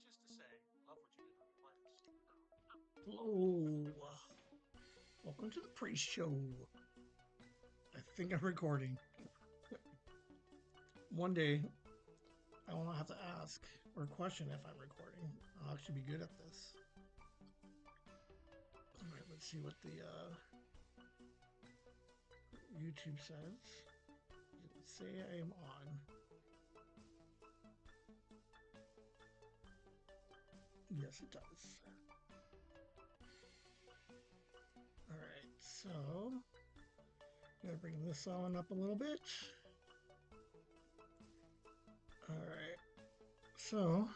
just to say, love what you did on the plants. Hello. Welcome to the pre-show. I think I'm recording. One day, I will not have to ask or question if I'm recording. I'll actually be good at this. All right, let's see what the YouTube says. Does it say I am on? Yes, it does. All right, so gotta bring this on up a little bit. All right, so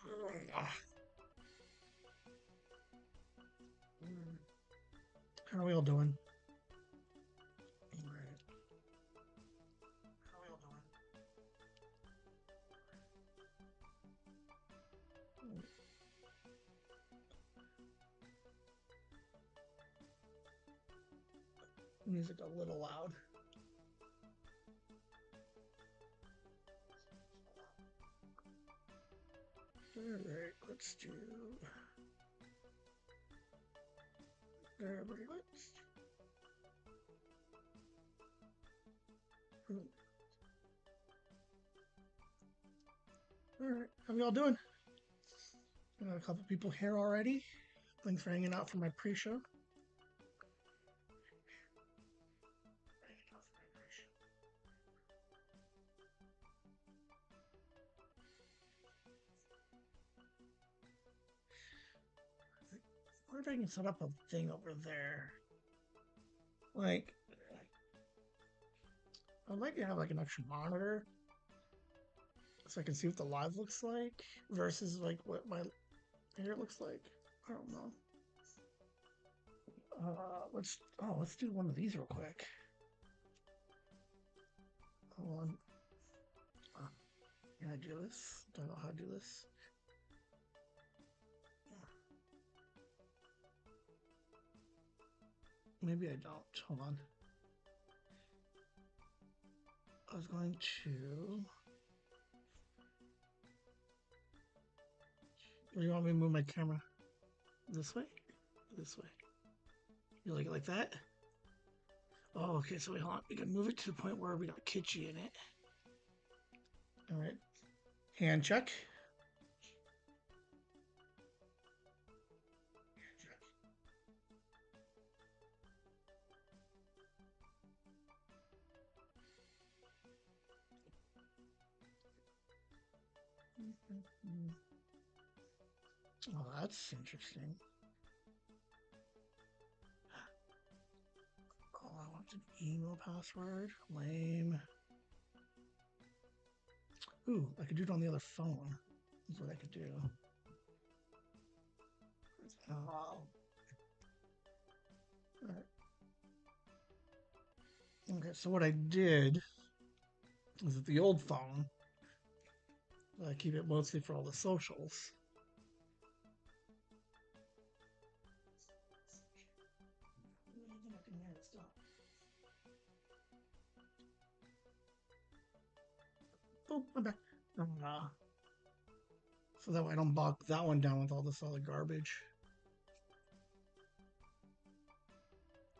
how are we all doing? All right, how are we all doing? Music a little loud. All right, let's do. Everybody, let's. All right, how we all doing? Got a couple people here already. Thanks for hanging out for my pre-show. I wonder if I can set up a thing over there. Like, I'd like to have like an extra monitor so I can see what the live looks like versus like what my hair looks like. I don't know. Let's do one of these real quick. Hold on. Uh, can I do this? Don't know how to do this. Maybe I don't. Hold on. I was going to. Or you want me to move my camera this way? This way. You like it like that? Oh, okay. So wait, hold on. We can move it to the point where we got kitschy in it. All right. Hand check. Oh, that's interesting. Oh, I want an email password. Lame. Ooh, I could do it on the other phone. Is what I could do. Oh. All right. Okay, so what I did is that the old phone, I keep it mostly for all the socials. Oh, I'm back. So that way I don't bog that one down with all this other garbage.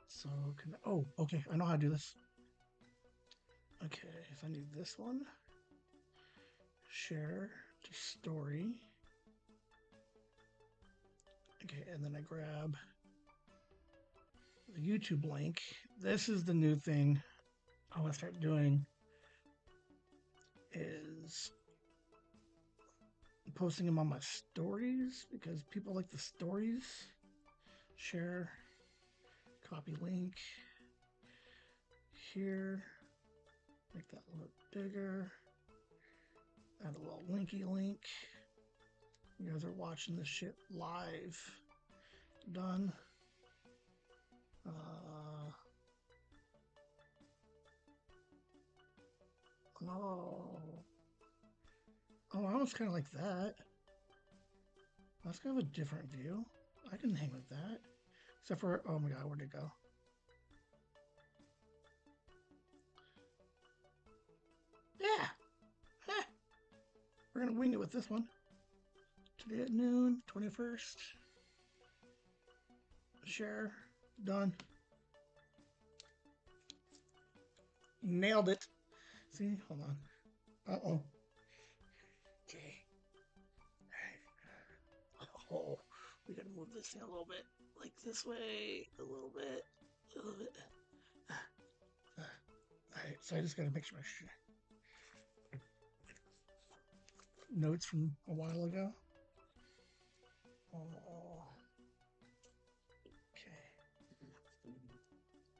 So can oh, okay, I know how to do this. Okay, if I need this one, share to story. Okay, and then I grab the YouTube link. This is the new thing I want to start doing is posting them on my stories because people like the stories. Share, copy link here, make that a little bigger, add a little linky link. You guys are watching this shit live. Done. Uh, oh, oh, I was kind of like that. That's kind of a different view. I can hang with that. Except for, oh my god, where'd it go? Yeah. Eh, We're gonna wing it with this one. Today at noon, 21st. Share. Done. Nailed it. See? Hold on. Uh-oh. Okay. Oh, we gotta move this thing a little bit. Like this way. A little bit. A little bit. Alright, so I just gotta make sure. Notes from a while ago. Oh. Okay.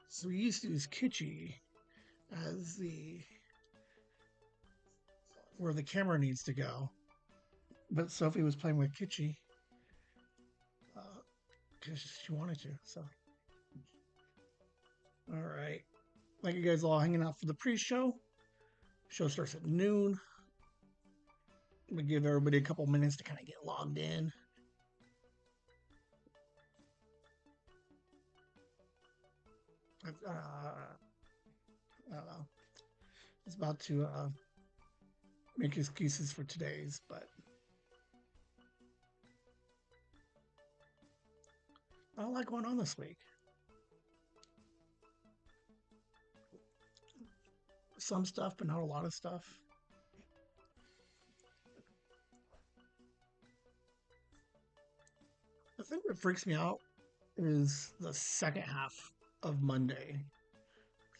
So we used to use Kitschy as the where the camera needs to go, but Sophie was playing with Kitschy because she wanted to. So, all right, thank you guys all hanging out for the pre-show. Show starts at noon. We give everybody a couple minutes to kind of get logged in. I don't know. It's about to make excuses for today's, but I don't like going on this week. Some stuff, but not a lot of stuff. The thing that freaks me out is the second half of Monday.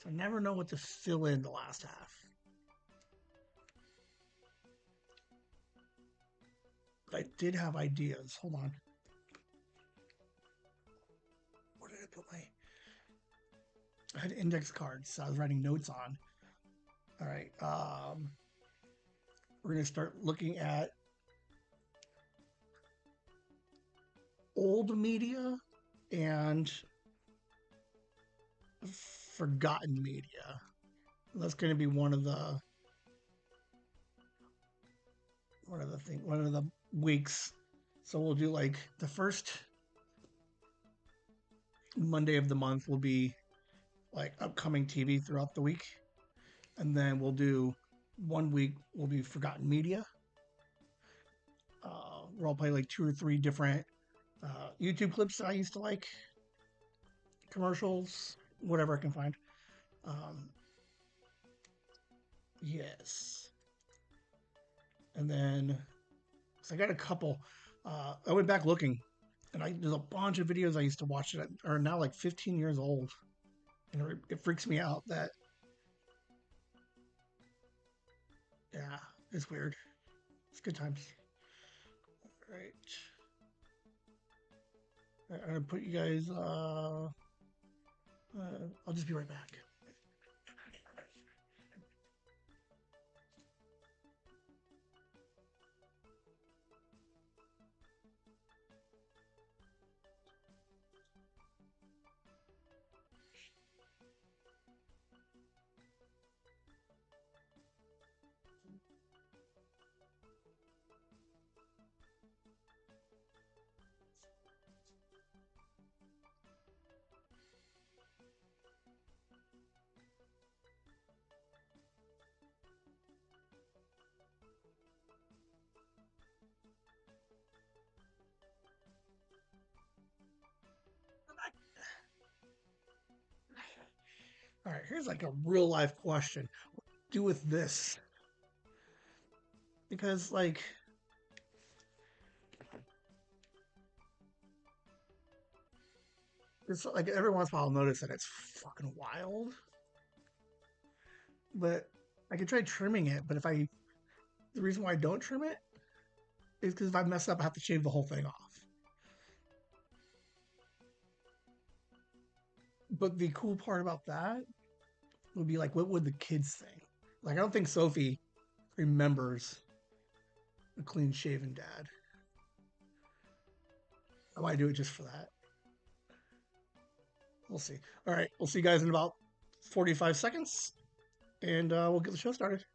So I never know what to fill in the last half. But I did have ideas. Hold on. Where did I put my... I had index cards so I was writing notes on. All right. We're going to start looking at old media and forgotten media. That's going to be one of the weeks. So we'll do like the first Monday of the month will be like upcoming TV throughout the week. And then we'll do 1 week will be forgotten media. Where I'll play like 2 or 3 different YouTube clips that I used to like, commercials, whatever I can find. Yes. And then, so I got a couple. I went back looking, and there's a bunch of videos I used to watch that are now like 15 years old. And it freaks me out that, yeah, it's weird. It's good times. All right. I'm gonna put you guys. I'll just be right back. All right, here's like a real life question. What do with this? Because like it's like every once in a while I'll notice that it's fucking wild. But I could try trimming it, but the reason why I don't trim it is because if I mess up, I have to shave the whole thing off. But the cool part about that would be like, what would the kids think? Like, I don't think Sophie remembers a clean shaven dad. I might do it just for that. We'll see. All right, we'll see you guys in about 45 seconds, and we'll get the show started.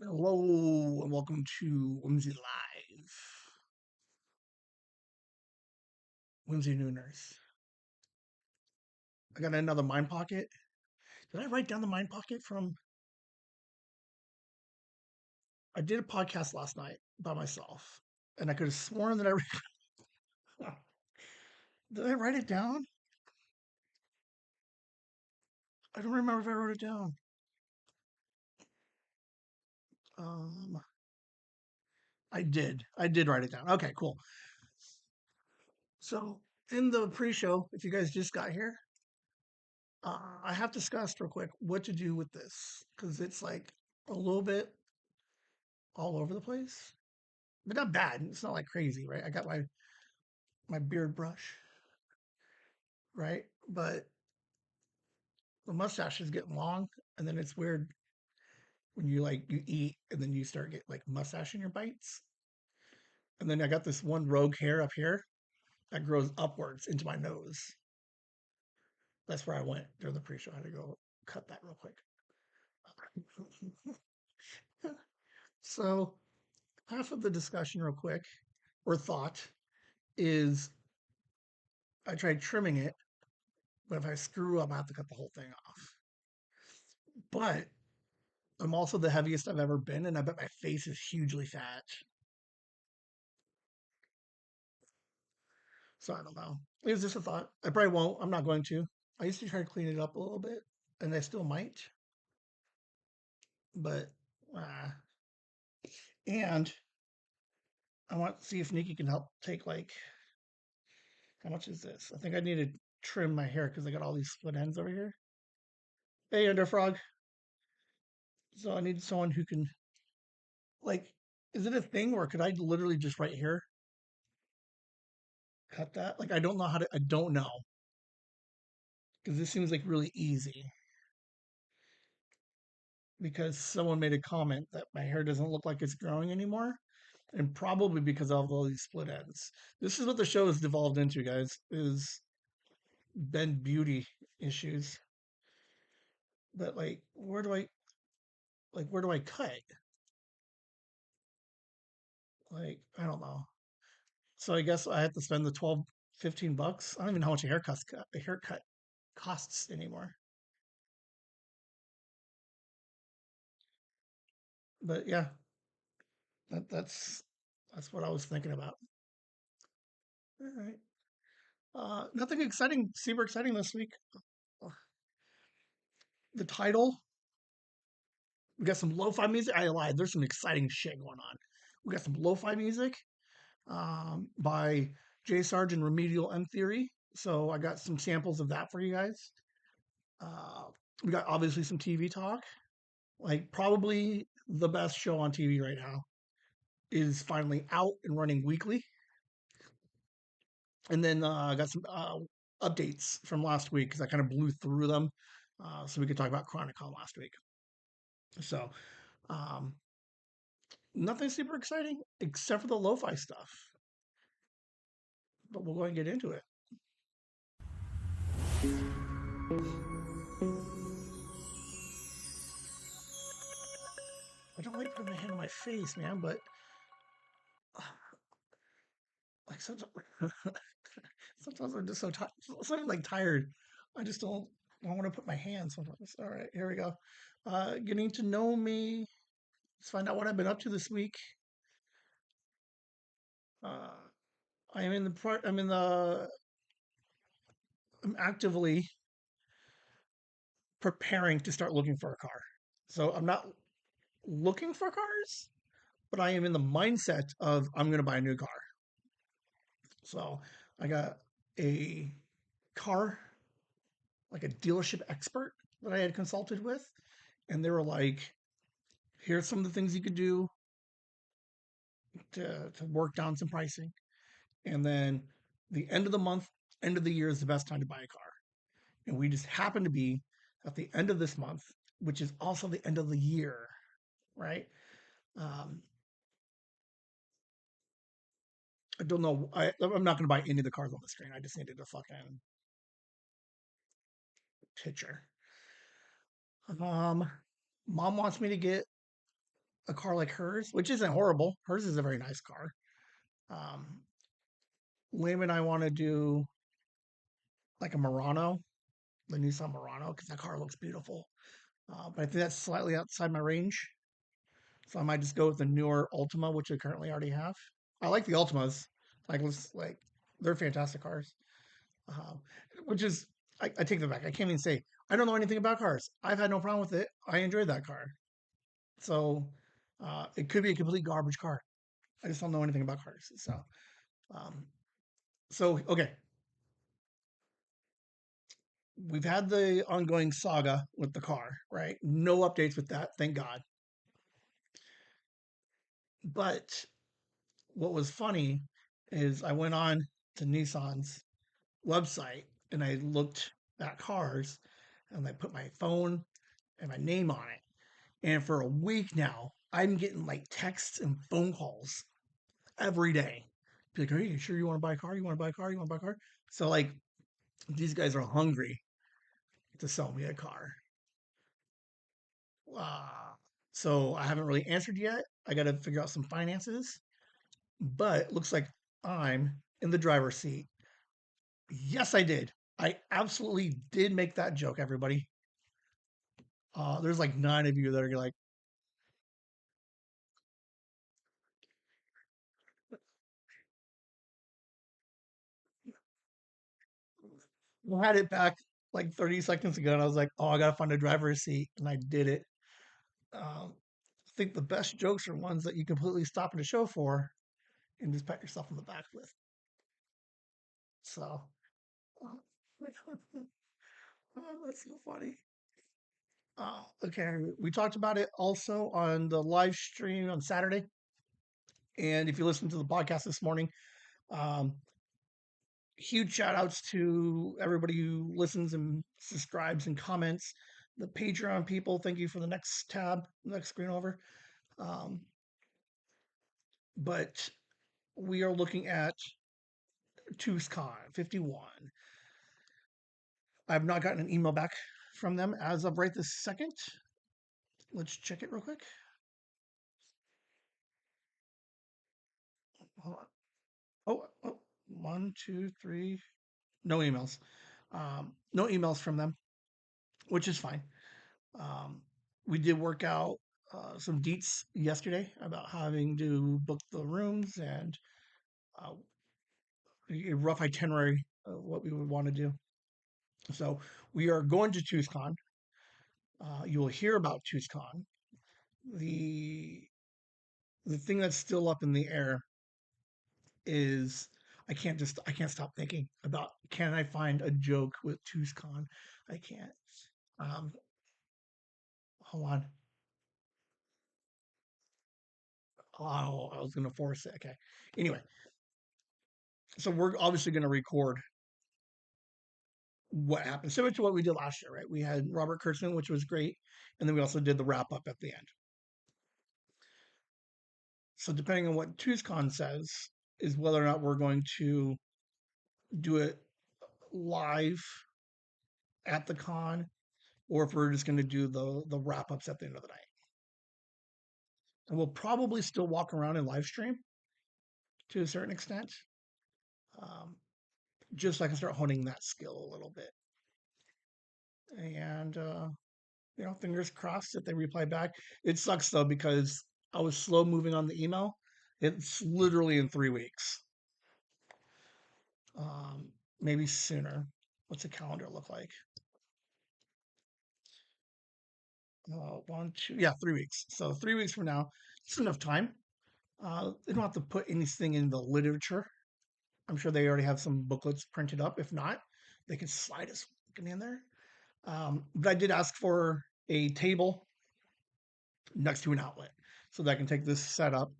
Hello and welcome to Whimsy Live. Whimsy Nooners. I got another Mind Pocket. Did I write down the Mind Pocket from? I did a podcast last night by myself, and I could have sworn that did I write it down? I don't remember if I wrote it down. Um, I did. I did write it down. Okay, cool. So in the pre-show, if you guys just got here, I have discussed real quick what to do with this because it's like a little bit all over the place, but not bad. It's not like crazy, right? I got my beard brush, right? But the mustache is getting long, and then it's weird when you eat and then you start getting like mustache in your bites. And then I got this one rogue hair up here that grows upwards into my nose. That's where I went during the pre-show. I had to go cut that real quick. So half of the discussion, real quick, or thought, is I tried trimming it, but if I screw up, I have to cut the whole thing off. But I'm also the heaviest I've ever been, and I bet my face is hugely fat. So I don't know. It was just a thought. I probably won't. I'm not going to. I used to try to clean it up a little bit, and I still might. But, uh, and I want to see if Nikki can help take like, how much is this? I think I need to trim my hair because I got all these split ends over here. Hey, Underfrog. So I need someone who can, like, is it a thing where could I literally just right here cut that? Like, I don't know how to, I don't know because this seems like really easy because someone made a comment that my hair doesn't look like it's growing anymore. And probably because of all these split ends. This is what the show has devolved into, guys, is Ben beauty issues. But where do I cut? Like, I don't know. So I guess I have to spend the 12, 15 bucks. I don't even know how much a haircut costs anymore. But yeah, that's what I was thinking about. All right. Nothing exciting, super exciting this week. The title, we got some lo-fi music. I lied. There's some exciting shit going on. We got some lo-fi music by J Sarge and Remedial M Theory. So I got some samples of that for you guys. Uh, we got obviously some TV talk. Like probably the best show on TV right now is finally out and running weekly. And then I got some updates from last week because I kind of blew through them, so we could talk about Chronicon last week. So um, nothing super exciting except for the lo-fi stuff. But we'll go and get into it. I don't like putting my hand on my face, man, but like sometimes I'm just so tired. Sometimes like tired. I just don't want to put my hands sometimes. All right, here we go. Getting to know me. Let's find out what I've been up to this week. Uh, I am in the part. I'm actively preparing to start looking for a car. So I'm not looking for cars, but I am in the mindset of I'm going to buy a new car. So I got a car, like a dealership expert that I had consulted with, and they were like, Here's some of the things you could do to work down some pricing. And then the end of the month, end of the year is the best time to buy a car. And we just happen to be at the end of this month, which is also the end of the year, right? Um, I don't know. I'm not going to buy any of the cars on the screen. I just needed a fucking picture. Um, Mom wants me to get a car like hers, which isn't horrible. Hers is a very nice car. Um, Liam and I want to do like a Murano, the Nissan Murano, because that car looks beautiful. But I think that's slightly outside my range. So I might just go with the newer Ultima, which I currently already have. I like the Ultimas. Like they're fantastic cars. Um, which is I take that back. I can't even say I don't know anything about cars. I've had no problem with it. I enjoyed that car. So it could be a complete garbage car. I just don't know anything about cars. Um, so okay, we've had the ongoing saga with the car, right? No updates with that, thank God. But what was funny is I went on to Nissan's website and I looked at cars and I put my phone and my name on it. And for a week now, I'm getting like texts and phone calls every day. Be like, are you sure you want to buy a car? You want to buy a car? You want to buy a car? So like these guys are hungry to sell me a car. Uh, so I haven't really answered yet. I got to figure out some finances, but it looks like I'm in the driver's seat. Yes, I did. I absolutely did make that joke, everybody. There's like 9 of you that are like, I had it back like 30 seconds ago, and I was like, oh, I gotta find a driver's seat, and I did it. I think the best jokes are ones that you completely stop at a show for and just pat yourself on the back with. So, oh, that's so funny. Okay, we talked about it also on the live stream on Saturday, and if you listen to the podcast this morning, um, huge shout outs to everybody who listens and subscribes and comments. The Patreon people, thank you for the next tab, next screen over. Um, but we are looking at TuesCon 51. I've not gotten an email back from them as of right this second. Let's check it real quick. Hold on. Oh, 1, 2, 3. No emails. No emails from them, which is fine. Um, we did work out some deets yesterday about having to book the rooms and uh, a rough itinerary of what we would want to do. So we are going to TuesCon. You will hear about TuesCon. The the thing that's still up in the air is I can't stop thinking about can I find a joke with TuesCon? I can't. Um, hold on. Oh, I was gonna force it. Okay. Anyway, so we're obviously gonna record what happened. Similar to what we did last year, right? We had Robert Kurtzman, which was great, and then we also did the wrap up at the end. So depending on what TuesCon says, is whether or not we're going to do it live at the con, or if we're just going to do the wrap ups at the end of the night. And we'll probably still walk around and live stream to a certain extent, um, just so I can start honing that skill a little bit. And fingers crossed that they reply back. It sucks though because I was slow moving on the email. It's literally in 3 weeks, um, maybe sooner. What's the calendar look like? 1, 2, yeah, 3 weeks. So 3 weeks from now, it's enough time. They don't have to put anything in the literature. I'm sure they already have some booklets printed up. If not, they can slide us in there. But I did ask for a table next to an outlet so that I can take this setup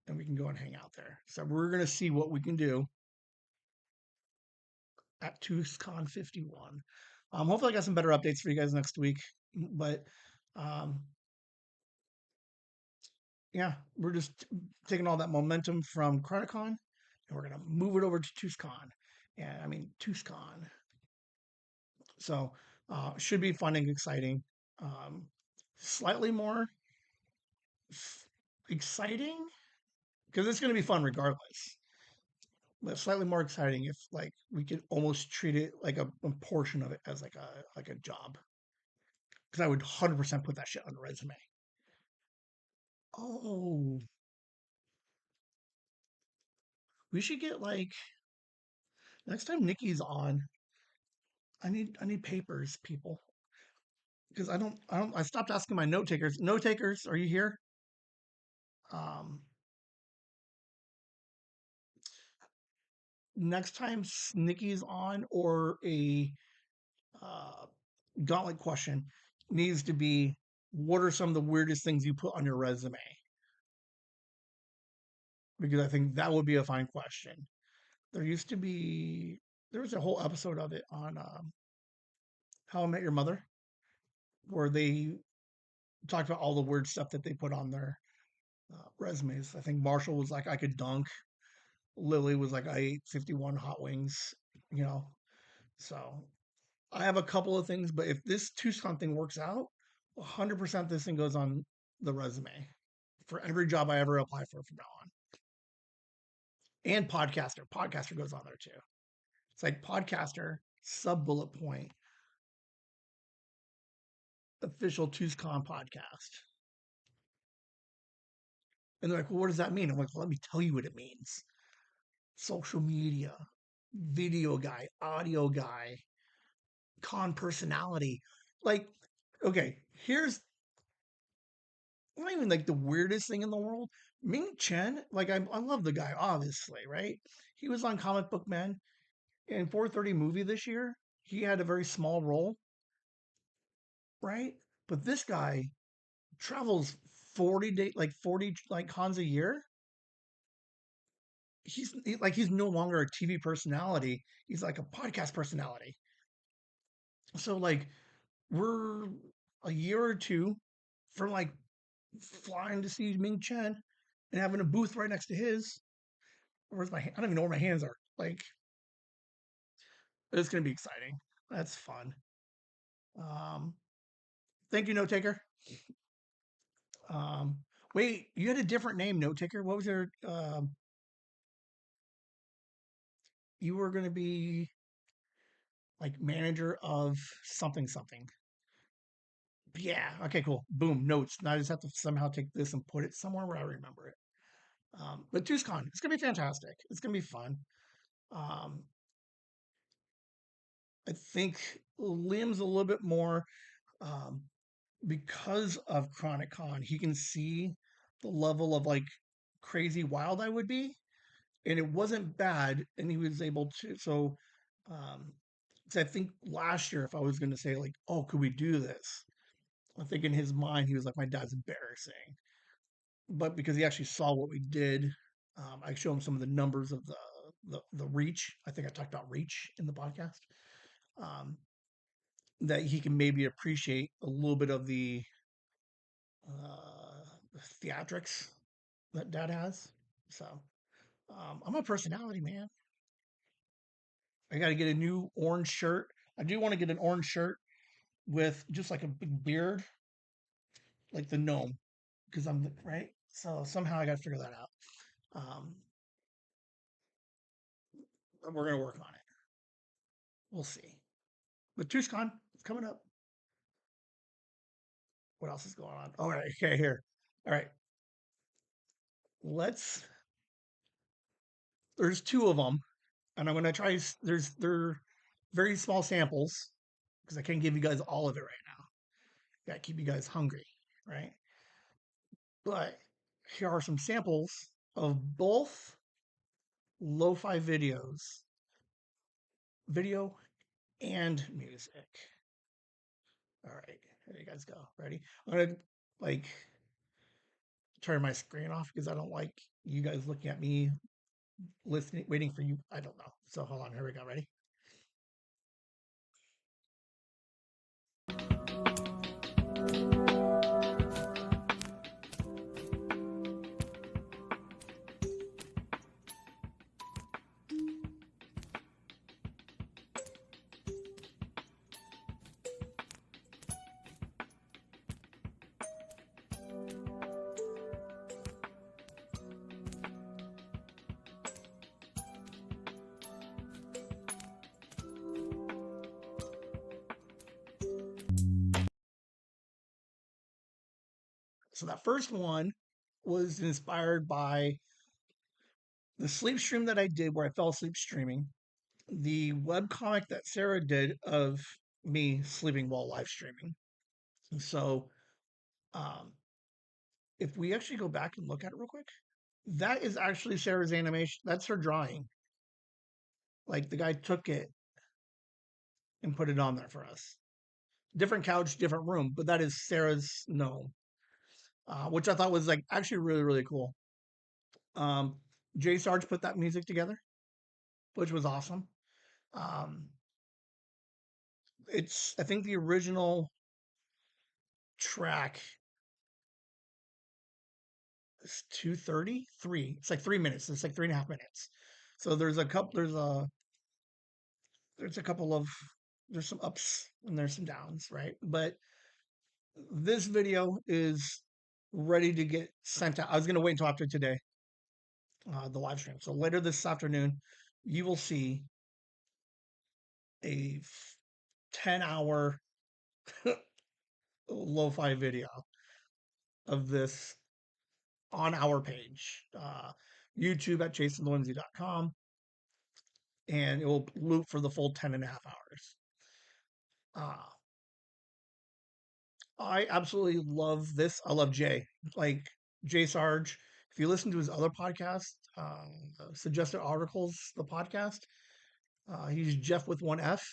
and we can go and hang out there. So we're going to see what we can do at ToothCon 51. Hopefully I got some better updates for you guys next week. But um, yeah, we're just taking all that momentum from Chronicon and we're going to move it over to ToothCon. And I mean, ToothCon. So should be fun and exciting. Um, Slightly more exciting because it's going to be fun regardless. But slightly more exciting if like we could almost treat it like a portion of it as like a job. Because I would 100% put that shit on a resume. Oh, we should get like next time Nikki's on. I need papers, people, because I stopped asking my note takers. Note takers, are you here? Um, Next time Nikki's on or a uh, gauntlet question needs to be what are some of the weirdest things you put on your resume? Because I think that would be a fine question. There used to be there was a whole episode of it on How I Met Your Mother where they talked about all the weird stuff that they put on their resumes. I think Marshall was like, I could dunk. Lily was like, I ate 51 hot wings, you know. So I have a couple of things, but if this Tucson thing works out, 100% this thing goes on the resume for every job I ever apply for from now on. And podcaster. Podcaster goes on there too. It's like podcaster, sub bullet point, official TuesCon podcast. And they're like, well, what does that mean? I'm like, well, let me tell you what it means. Social media, video guy, audio guy, con personality. Like, okay, here's not even like the weirdest thing in the world. Ming Chen, like I love the guy, obviously, right? He was on Comic Book Man in 430 movie this year. He had a very small role, right? But this guy travels 40 day like 40 like cons a year. He's no longer a TV personality. He's like a podcast personality. So like we're a year or two from like flying to see Ming Chen and having a booth right next to his. Where's my? I don't even know where my hands are. Like it's gonna be exciting. That's fun. Um, Thank you, note taker. Um, Wait, you had a different name, note taker. What was your? You were gonna be like manager of something something. Yeah. Okay. Cool. Boom. Notes. Now I just have to somehow take this and put it somewhere where I remember it. But TuesCon, it's gonna be fantastic. It's gonna be fun. Um, I think Liam's a little bit more um, because of Chronic Con. He can see the level of like crazy wild I would be, and it wasn't bad. And he was able to. Um, so I think last year, if I was going to say like, oh, could we do this? I think in his mind he was like, my dad's embarrassing, but because he actually saw what we did, I showed him some of the numbers of the reach. I think I talked about reach in the podcast. Um, that he can maybe appreciate a little bit of the theatrics that dad has. So I'm a personality man. I got to get a new orange shirt. I do want to get an orange shirt with just like a big beard, like the gnome, because I'm right. So somehow I got to figure that out. Um, we're gonna work on it. We'll see. But TuesCon is coming up. What else is going on? All right, okay, here. All right, let's. There's two of them, and I'm gonna try. They're very small samples because I can't give you guys all of it right now. Got to keep you guys hungry, right? But here are some samples of both lo-fi videos, video and music. All right, here you guys go. Ready? I'm gonna like turn my screen off because I don't like you guys looking at me, listening, waiting for you. I don't know. So hold on. Here we go. Ready? So that first one was inspired by the sleep stream that I did where I fell asleep streaming, the web comic that Sarah did of me sleeping while live streaming. So um, if we actually go back and look at it real quick, that is actually Sarah's animation. That's her drawing. Like the guy took it and put it on there for us. Different couch, different room, but that is Sarah's gnome, which I thought was like actually really, really cool. Um, Jay Sarge put that music together, which was awesome. Um, it's I think the original track is 2:33. It's like 3 minutes. It's like 3.5 minutes. So there's a couple of there's some ups and there's some downs, right? But this video is ready to get sent out. I was gonna wait until after today, the live stream. So later this afternoon, you will see a 10-hour lo-fi video of this on our page, YouTube at jasonwhimsy.com, and it will loop for the full 10 and a half hours. Uh, I absolutely love this. I love Jay. Like Jay Sarge. If you listen to his other podcast, Suggested Articles, the podcast, he's Jeff with one F.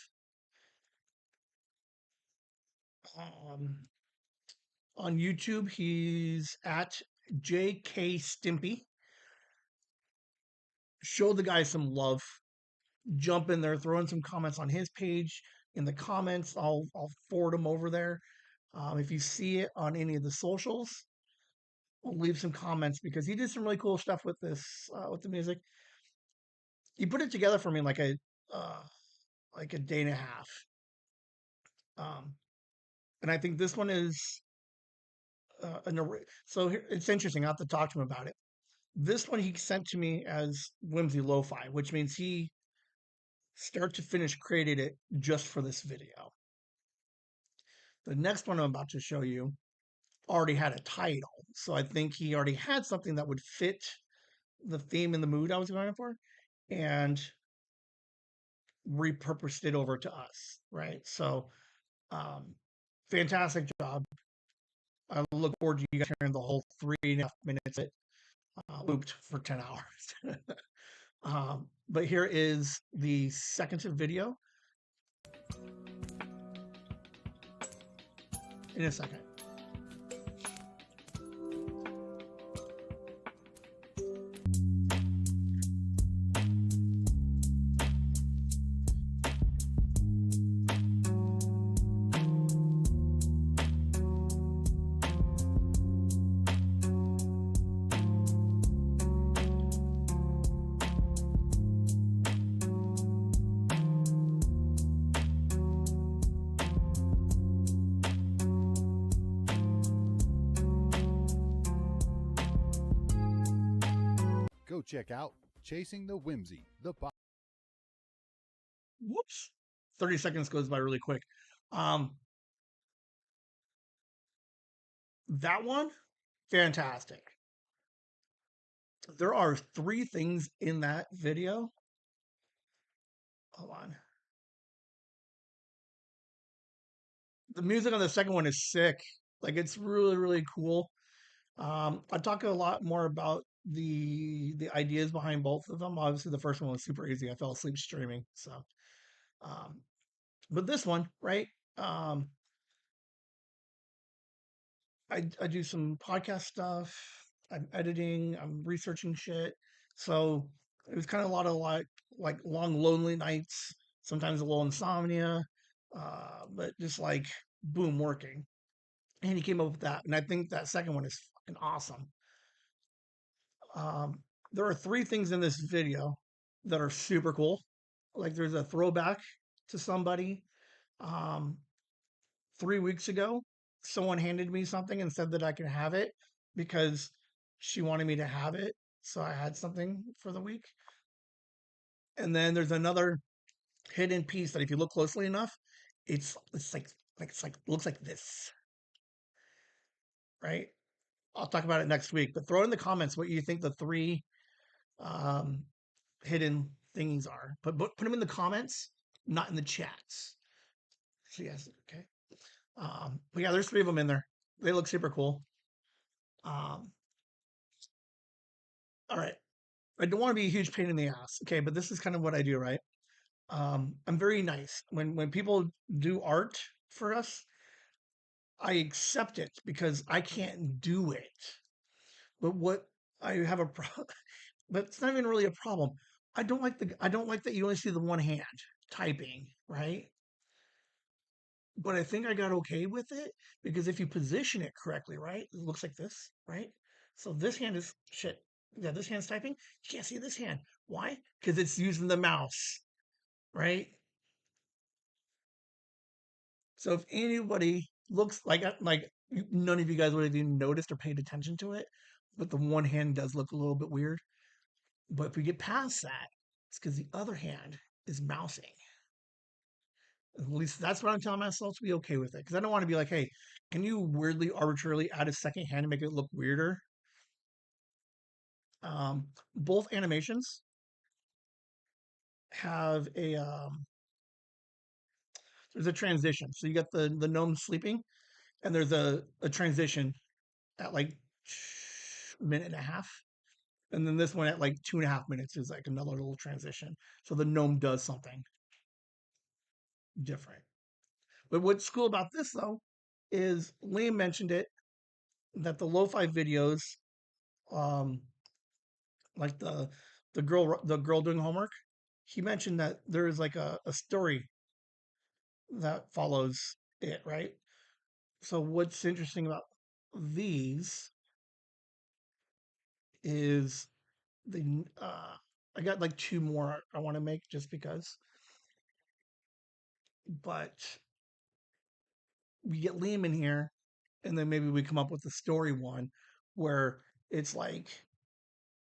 Um, on YouTube, he's at JK Stimpy. Show the guy some love. Jump in there, throw in some comments on his page. In the comments, I'll forward them over there. If you see it on any of the socials, I'll leave some comments because he did some really cool stuff with this with the music. He put it together for me uh, like a day and a half. And I think this one is so here, it's interesting. I have to talk to him about it. This one he sent to me as Whimsy Lo-Fi, which means he start to finish created it just for this video. The next one I'm about to show you already had a title, so I think he already had something that would fit the theme and the mood I was going for, and repurposed it over to us, right? So, um, fantastic job. I look forward to you guys hearing the whole 3.5 minutes it looped for 10 hours. But here is the second video in a second. Go check out Chasing the Whimsy, the podcast. Whoops. 30 seconds goes by really quick. That one, fantastic. There are 3 things in that video. Hold on. The music on the second one is sick. Like it's really, really cool. I talk a lot more about the ideas behind both of them. Obviously, the first one was super easy. I fell asleep streaming. So, um, but this one, right? Um, I do some podcast stuff. I'm editing. I'm researching shit. So it was kind of a lot of like long lonely nights. Sometimes a little insomnia, but just like boom working. And he came up with that, and I think that second one is fucking awesome. Um, there are three things in this video that are super cool. Like there's a throwback to somebody. Um, 3 weeks ago, someone handed me something and said that I could have it because she wanted me to have it. So I had something for the week. And then there's another hidden piece that if you look closely enough, it's like looks like this, right? I'll talk about it next week. But throw in the comments what you think the three um, hidden thingies are. Put them in the comments, not in the chats. So yes, okay. But yeah, there's three of them in there. They look super cool. Um, all right. I don't want to be a huge pain in the ass. Okay, but this is kind of what I do, right? I'm very nice. When people do art for us, I accept it because I can't do it. But what I have a problem, but it's not even really a problem. I don't like that you only see the one hand typing, right? But I think I got okay with it because if you position it correctly, right, it looks like this, right? So this hand is shit. Yeah, this hand's typing. You can't see this hand. Why? Because it's using the mouse, right? So if anybody looks like none of you guys would have even noticed or paid attention to it, but the one hand does look a little bit weird. But if we get past that, it's because the other hand is mousing. At least that's what I'm telling myself to be okay with it. Because I don't want to be like, hey, can you weirdly, arbitrarily add a second hand to make it look weirder? Both animations have there's a transition. So you got the gnome sleeping, and there's a transition at like minute and a half. And then this one at like 2.5 minutes is like another little transition. So the gnome does something different. But what's cool about this though is Liam mentioned it that the lo-fi videos, um, like the girl doing homework, he mentioned that there is like a story that follows it, right? So what's interesting about these is the I got like two more I want to make just because, but we get Liam in here, and then maybe we come up with the story one where it's like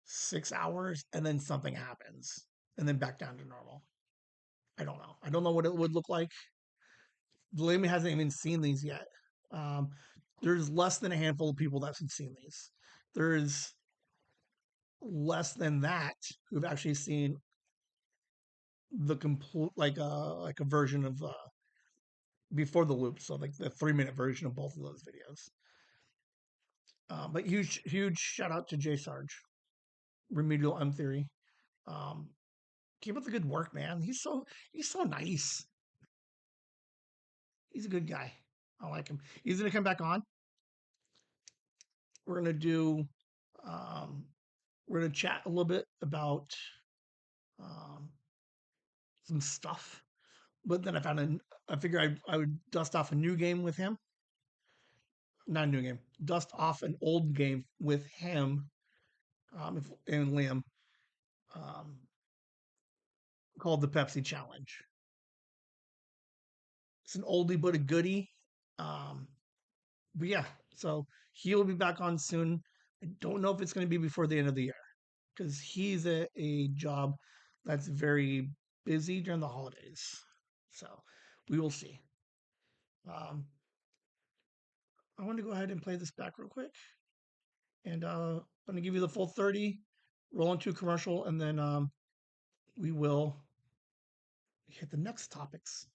6 hours and then something happens and then back down to normal. I don't know. I don't know what it would look like. Liam hasn't even seen these yet. Um, there's less than a handful of people that have seen these. There's less than that who've actually seen the complete like a version of before the loop, so like the 3 minute version of both of those videos. But huge shout out to J Sarge, Remedial M Theory. Um, keep up the good work, man. He's so nice. He's a good guy. I like him. He's gonna come back on. We're gonna do. Um, we're gonna chat a little bit about um, some stuff. But then I figured I would dust off a new game with him. Not a new game. Dust off an old game with him and Liam, um, called the Pepsi Challenge. It's an oldie but a goodie. Um, but yeah, so he'll be back on soon. I don't know if it's going to be before the end of the year because he's a job that's very busy during the holidays. So we will see. Um, I want to go ahead and play this back real quick. And I'm going to give you the full 30, roll into a commercial, and then we will hit the next topics.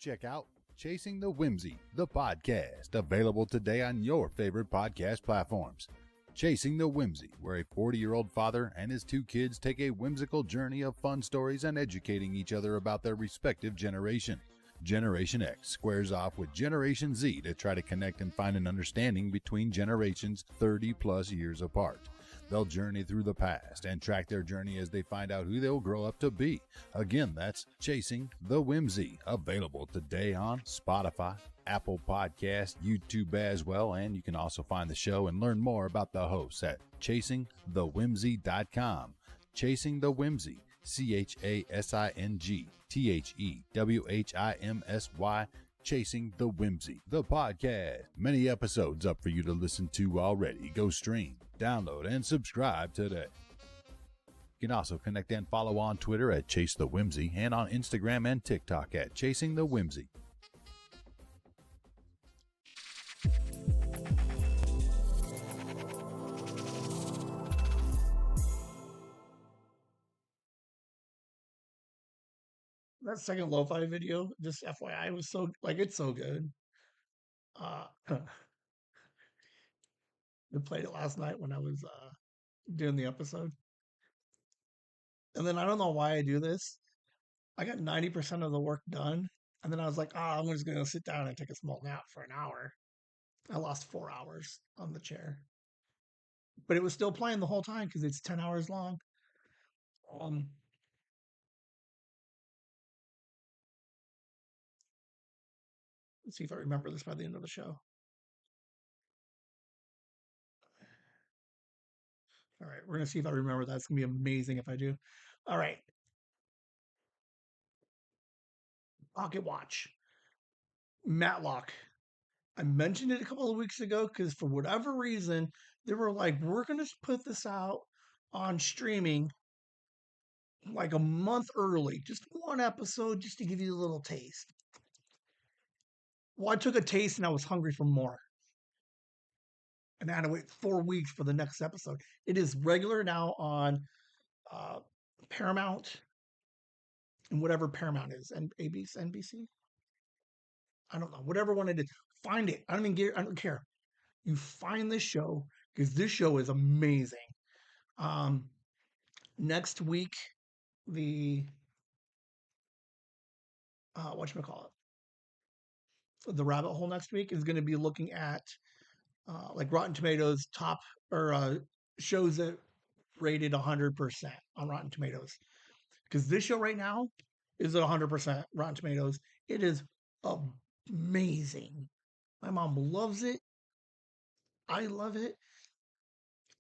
check out Chasing the Whimsy, the podcast, available today on your favorite podcast platforms. Chasing the Whimsy, where a 40-year-old father and his 2 kids take a whimsical journey of fun stories and educating each other about their respective generation. Generation X squares off with Generation Z to try to connect and find an understanding between generations 30-plus years apart. They'll journey through the past and track their journey as they find out who they'll grow up to be. Again, that's Chasing the Whimsy, available today on Spotify, Apple Podcasts, YouTube as well, and you can also find the show and learn more about the hosts at chasingthewhimsy.com. Chasing the Whimsy, ChasingTheWhimsy, Chasing the Whimsy, the podcast. Many episodes up for you to listen to already. Go stream, download, and subscribe today. You can also connect and follow on Twitter at Chase the Whimsy and on Instagram and TikTok at Chasing the Whimsy. That second lo-fi video, just FYI, was so it's so good. I played it last night when I was doing the episode, and then I don't know why I do this. I got 90% of the work done, and then I was like, I'm just gonna sit down and take a small nap for an hour. I lost 4 hours on the chair, but it was still playing the whole time because it's 10 hours long. Let's see if I remember this by the end of the show. All right, we're going to see if I remember that. It's going to be amazing if I do. All right. Pocket watch. Matlock. I mentioned it a couple of weeks ago because for whatever reason, they were like, we're going to put this out on streaming like a month early. Just one episode just to give you a little taste. Well, I took a taste and I was hungry for more. And I had to wait 4 weeks for the next episode. It is regular now on Paramount and whatever Paramount is, and ABC, NBC. I don't know, whatever one it is. Find it. I don't care. You find this show because this show is amazing. Next week, the whatchamacallit, the rabbit hole next week is going to be looking at like Rotten Tomatoes top or shows that rated 100% on Rotten Tomatoes. Because this show right now is at 100% Rotten Tomatoes. It is amazing. My mom loves it. I love it.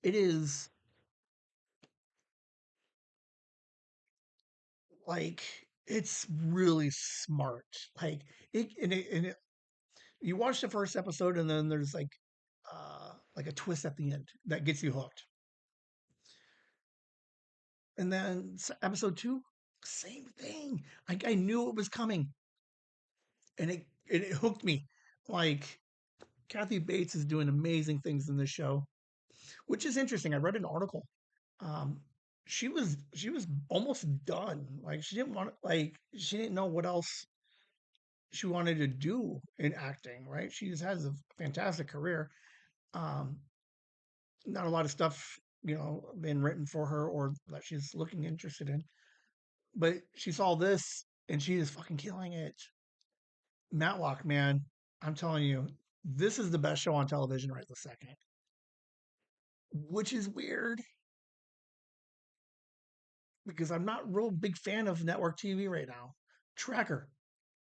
It is like it's really smart. Like you watch the first episode and then there's like a twist at the end that gets you hooked. And then episode 2, same thing. I knew it was coming, and it hooked me. Like Kathy Bates is doing amazing things in this show, which is interesting. I read an article. She was almost done. Like she didn't know what else she wanted to do in acting. Right? She just has a fantastic career. Not a lot of stuff, been written for her or that she's looking interested in. But she saw this and she is fucking killing it. Matlock, man, I'm telling you, this is the best show on television right this second. Which is weird because I'm not a real big fan of network TV right now. Tracker,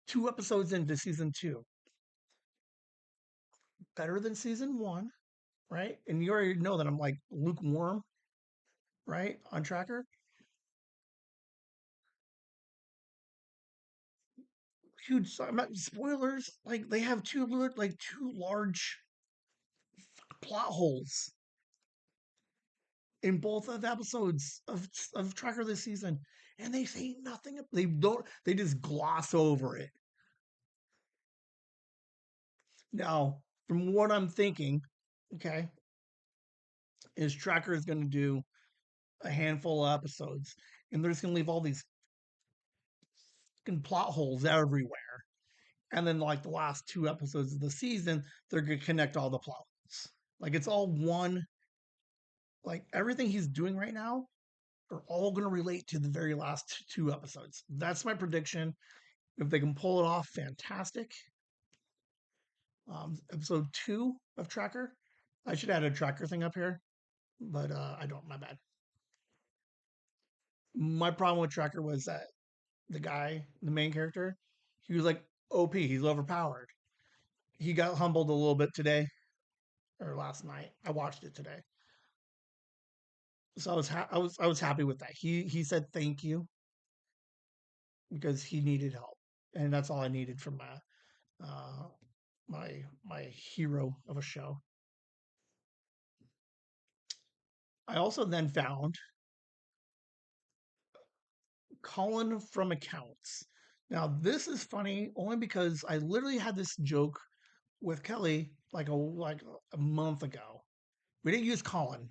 2 episodes into season 2. Better than season 1, right? And you already know that I'm like lukewarm, right? On Tracker. Huge, I'm not spoilers. Like they have two large plot holes in both of the episodes of Tracker this season, and they say nothing. They don't. They just gloss over it. Now, from what I'm thinking, okay, is Tracker is going to do a handful of episodes, and they're just going to leave all these fucking plot holes everywhere. and then like the last 2 episodes of the season, they're gonna connect all the plots. Like it's all one. Like everything he's doing right now are all gonna relate to the very last 2 episodes. That's my prediction. If they can pull it off, fantastic. Episode 2 of Tracker. I should add a tracker thing up here, but I don't. My bad. My problem with Tracker was that the guy, the main character, he was like OP. He's overpowered. He got humbled a little bit today or last night. I watched it today, so I was happy with that. He said thank you because he needed help, and that's all I needed from uh, my hero of a show. I also then found Colin from Accounts. Now this is funny only because I literally had this joke with Kelly like a month ago. We didn't use Colin.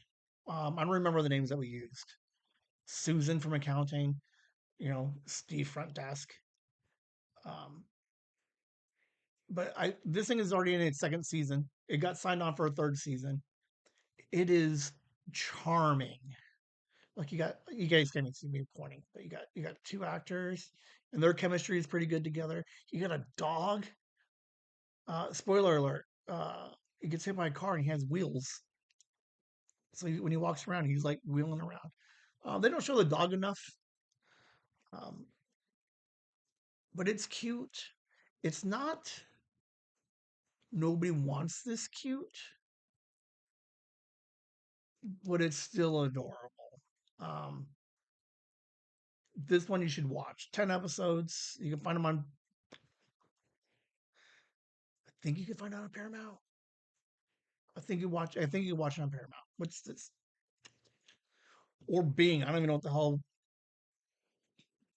I don't remember the names that we used. Susan from accounting, Steve front desk. Um, but I this thing is already in its second season. It got signed on for a third season. It is charming. Like you guys can't see me pointing, but you got 2 actors and their chemistry is pretty good together. You got a dog. Spoiler alert. He gets hit by a car and he has wheels. So when he walks around, he's like wheeling around. They don't show the dog enough, um, but it's cute. It's not. Nobody wants this cute, but it's still adorable. Um, this one you should watch. 10 episodes. You can find them on. I think you can find it on Paramount. I think you watch it on Paramount. What's this? Or Bing. I don't even know what the hell.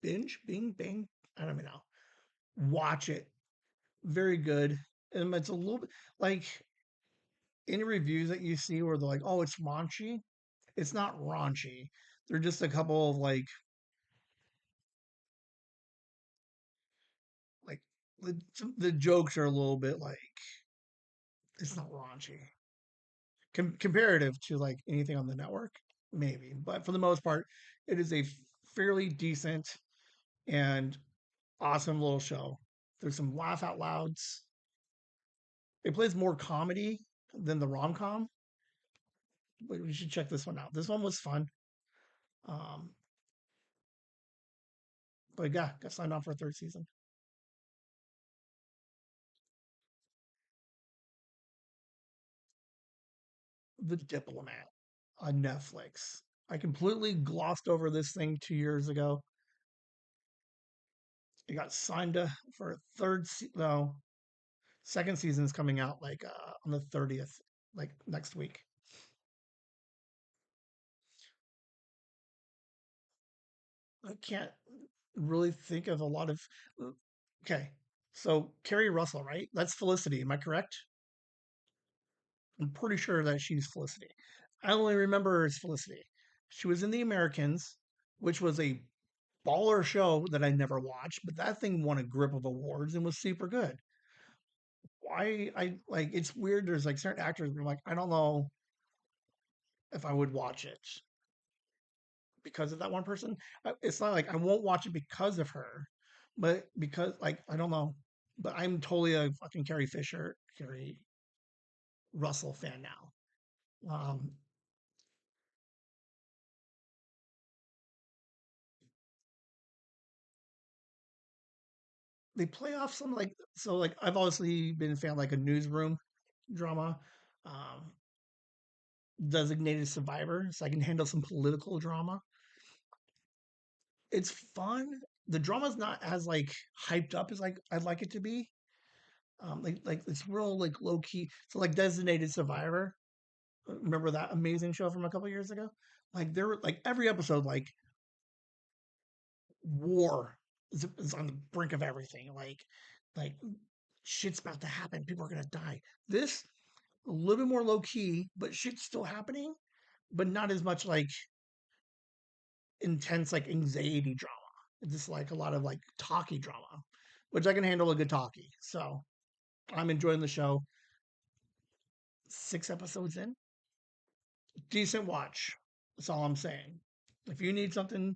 Binge, Bing, Bing. I don't even know. Watch it. Very good. And it's a little bit like any reviews that you see where they're like, "Oh, it's raunchy." It's not raunchy. They're just a couple of like the jokes are a little bit like it's not raunchy comparative to like anything on the network, maybe, but for the most part, it is a fairly decent and awesome little show. There's some laugh out louds. It plays more comedy than the rom com, but you should check this one out. This one was fun. Um, but yeah, got signed on for a third season. The Diplomat on Netflix. I completely glossed over this thing 2 years ago. It got signed for a no, second season is coming out like on the 30th, like next week. I can't really think of a lot of. Okay, so Carrie Russell, right? That's Felicity. Am I correct? I'm pretty sure that she's Felicity. I only remember her as Felicity. She was in The Americans, which was a baller show that I never watched, but that thing won a grip of awards and was super good. Why I like it's weird. There's like certain actors where I'm like, I don't know if I would watch it because of that one person. It's not like I won't watch it because of her, but because like I don't know. But I'm totally a fucking Carrie Russell fan now. Um, they play off some like so like I've obviously been a fan of, like a newsroom drama, um, designated survivor, so I can handle some political drama. It's fun. The drama's not as like hyped up as like I'd like it to be. Like it's real like low key. So like designated survivor. Remember that amazing show from a couple years ago? Like there were like every episode like war is on the brink of everything. Like shit's about to happen. People are gonna die. This a little bit more low key, but shit's still happening, but not as much like intense like anxiety drama. It's just like a lot of like talky drama. which I can handle a good talkie. So I'm enjoying the show. 6 episodes in, decent watch. That's all I'm saying. If you need something,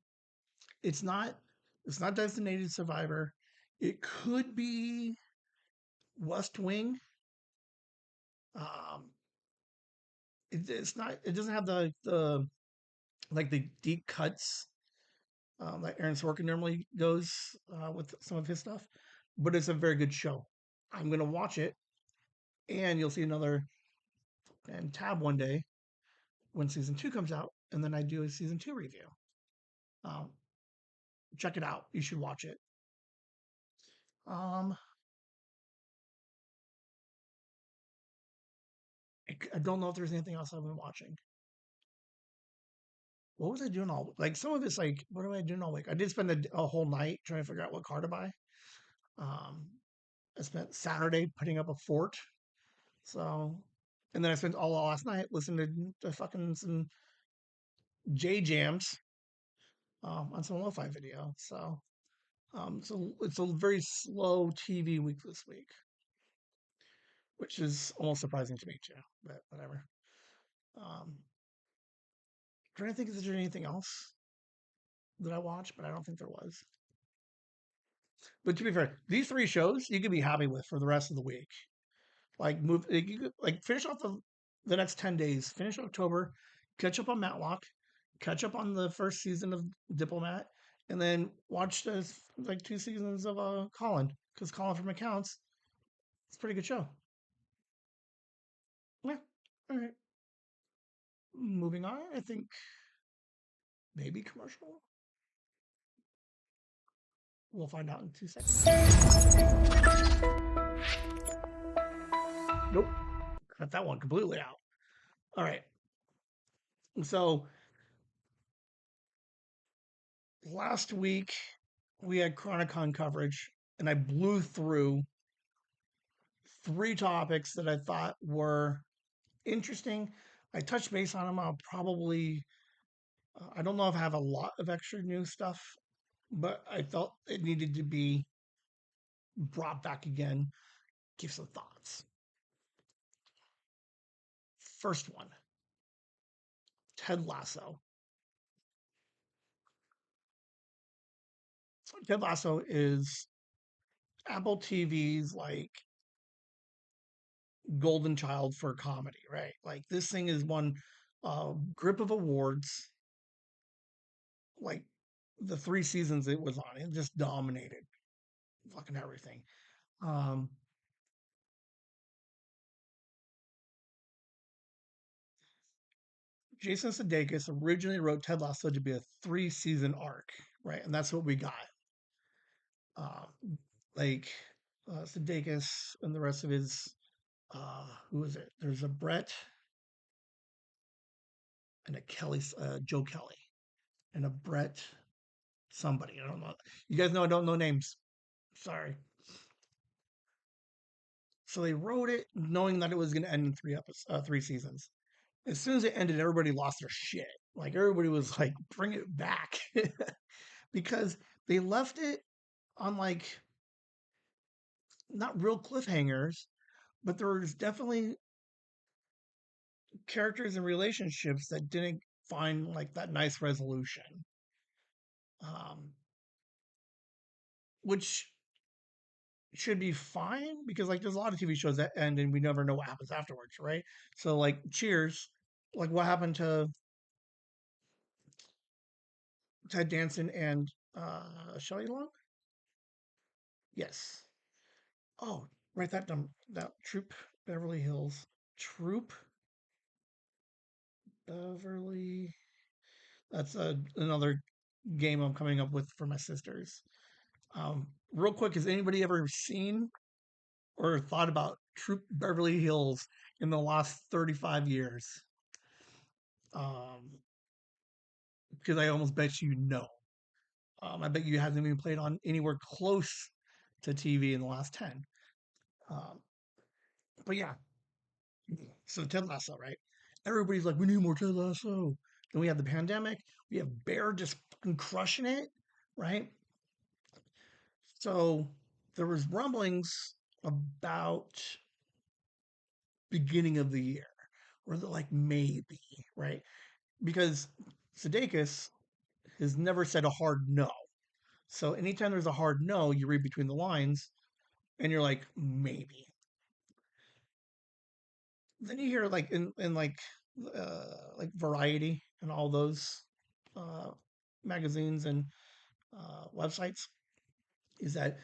it's not it's not Designated Survivor. It could be West Wing. Um, it's not. It doesn't have the like the deep cuts that Aaron Sorkin normally goes with some of his stuff, but it's a very good show. I'm gonna watch it, and you'll see another and tab one day when season 2 comes out, and then I do a season 2 review. Um, check it out. You should watch it. Um, I don't know if there's anything else I've been watching. What was I doing all like? Some of it's like, what am I doing all week? I did spend a whole night trying to figure out what car to buy. Um, I spent Saturday putting up a fort. So, and then I spent all last night listening to fucking some J jams on some LoFi video. So it's a very slow TV week this week, which is almost surprising to me too. But whatever. Um, trying to think if there's anything else that I watched, but I don't think there was. But to be fair, these 3 shows you could be happy with for the rest of the week. Like move, like, you could, like finish off the next 10 days. Finish October, catch up on Matlock, catch up on the first season of Diplomat, and then watch the like 2 seasons of Colin, because Colin from Accounts, it's a pretty good show. Yeah. All right. Moving on. I think maybe commercial. We'll find out in 2 seconds. Nope. Cut that one completely out. All right. So last week we had Chronicon coverage, and I blew through 3 topics that I thought were interesting. I touched base on them. I'll probably, I don't know if I have a lot of extra new stuff, but I felt it needed to be brought back again. Give some thoughts. First one, Ted Lasso. Ted Lasso is Apple TV's like golden child for comedy, right? Like this thing is won a grip of awards. Like the 3 seasons it was on, it just dominated fucking everything. Um, Jason Sudeikis originally wrote Ted Lasso to be a 3-season arc, right? And that's what we got. Like Sudeikis and the rest of his, who is it? There's a Brett and a Kelly, Joe Kelly, and a Brett somebody. I don't know. You guys know I don't know names. Sorry. So they wrote it knowing that it was going to end in 3 seasons. As soon as it ended, everybody lost their shit. Like everybody was like, "Bring it back," because they left it on like not real cliffhangers, but there was definitely characters and relationships that didn't find like that nice resolution. Um, which should be fine because like there's a lot of TV shows that end and we never know what happens afterwards, right? So like Cheers, like what happened to Ted Danson and Shelley Long? Yes. Oh, write that down. That Troop Beverly Hills. Troop Beverly. That's another game I'm coming up with for my sisters. Real quick, has anybody ever seen or thought about Troop Beverly Hills in the last 35 years? Because I almost bet you know. I bet you hasn't even played on anywhere close to TV in the last 10. Um, but yeah, so Ted Lasso, right? Everybody's like, we need more Ted Lasso. Then we have the pandemic. We have Bear just fucking crushing it, right? So there was rumblings about beginning of the year, where they're like maybe, right? Because Sudeikis has never said a hard no. So anytime there's a hard no, you read between the lines and you're like, maybe. Then you hear like in like Variety and all those uh, magazines and websites is that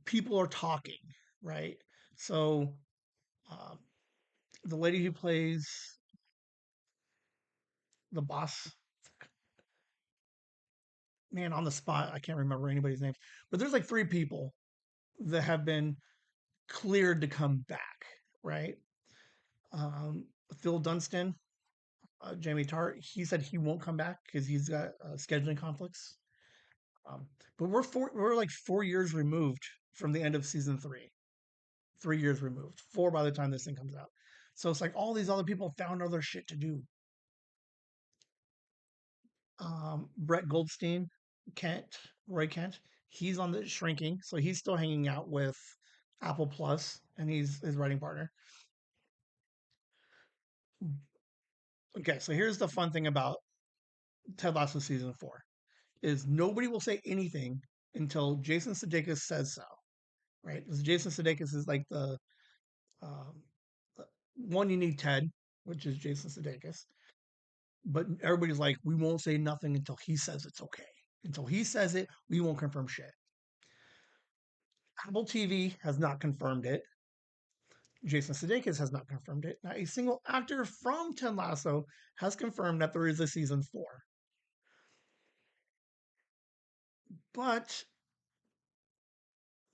people are talking, right? So um, the lady who plays the boss, man, on the spot, I can't remember anybody's names, but there's like three people that have been cleared to come back, right? Um, Phil Dunstan, Jamie Tart, he said he won't come back because he's got scheduling conflicts. Um, but we're like 4 years removed from the end of season three. 3 years removed, four by the time this thing comes out. So it's like all these other people found other shit to do. Brett Goldstein, Kent, Roy Kent, he's on the Shrinking, so he's still hanging out with Apple Plus, and he's his writing partner. Okay, so here's the fun thing about Ted Lasso season four is nobody will say anything until Jason Sudeikis says so, right? Because Jason Sudeikis is like um, the one you need Ted, which is Jason Sudeikis, but everybody's like, we won't say nothing until he says it's okay. Until he says it, we won't confirm shit. Apple TV has not confirmed it. Jason Sudeikis has not confirmed it. Not a single actor from Ted Lasso has confirmed that there is a season four. But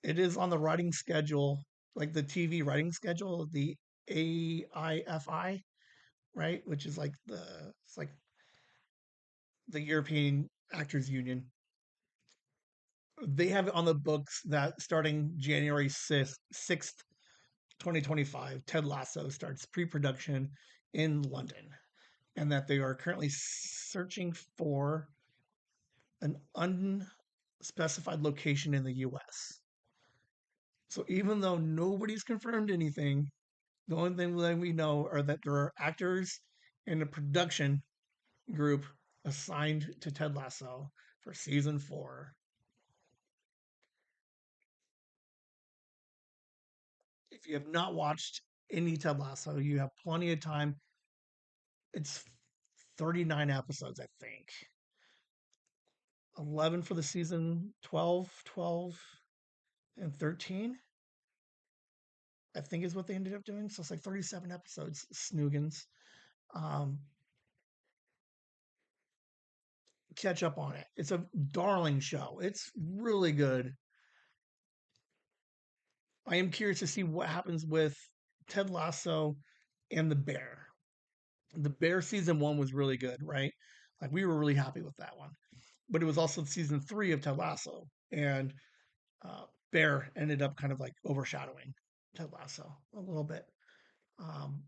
it is on the writing schedule, like the TV writing schedule, the AIFI, right? Which is like it's like the European Actors Union. They have it on the books that starting January 6th, 2025, Ted Lasso starts pre-production in London, and that they are currently searching for an unspecified location in the US. So even though nobody's confirmed anything, the only thing that we know are that there are actors in the production group assigned to Ted Lasso for season four. If you have not watched any Ted Lasso, you have plenty of time. It's 39 episodes, I think. 11 for the season, 12, and 13, I think is what they ended up doing. So it's like 37 episodes, Snoogans. Um, catch up on it. It's a darling show. It's really good. I am curious to see what happens with Ted Lasso and The Bear. The Bear season one was really good, right? Like we were really happy with that one. But it was also season three of Ted Lasso, and Bear ended up kind of like overshadowing Ted Lasso a little bit. Um,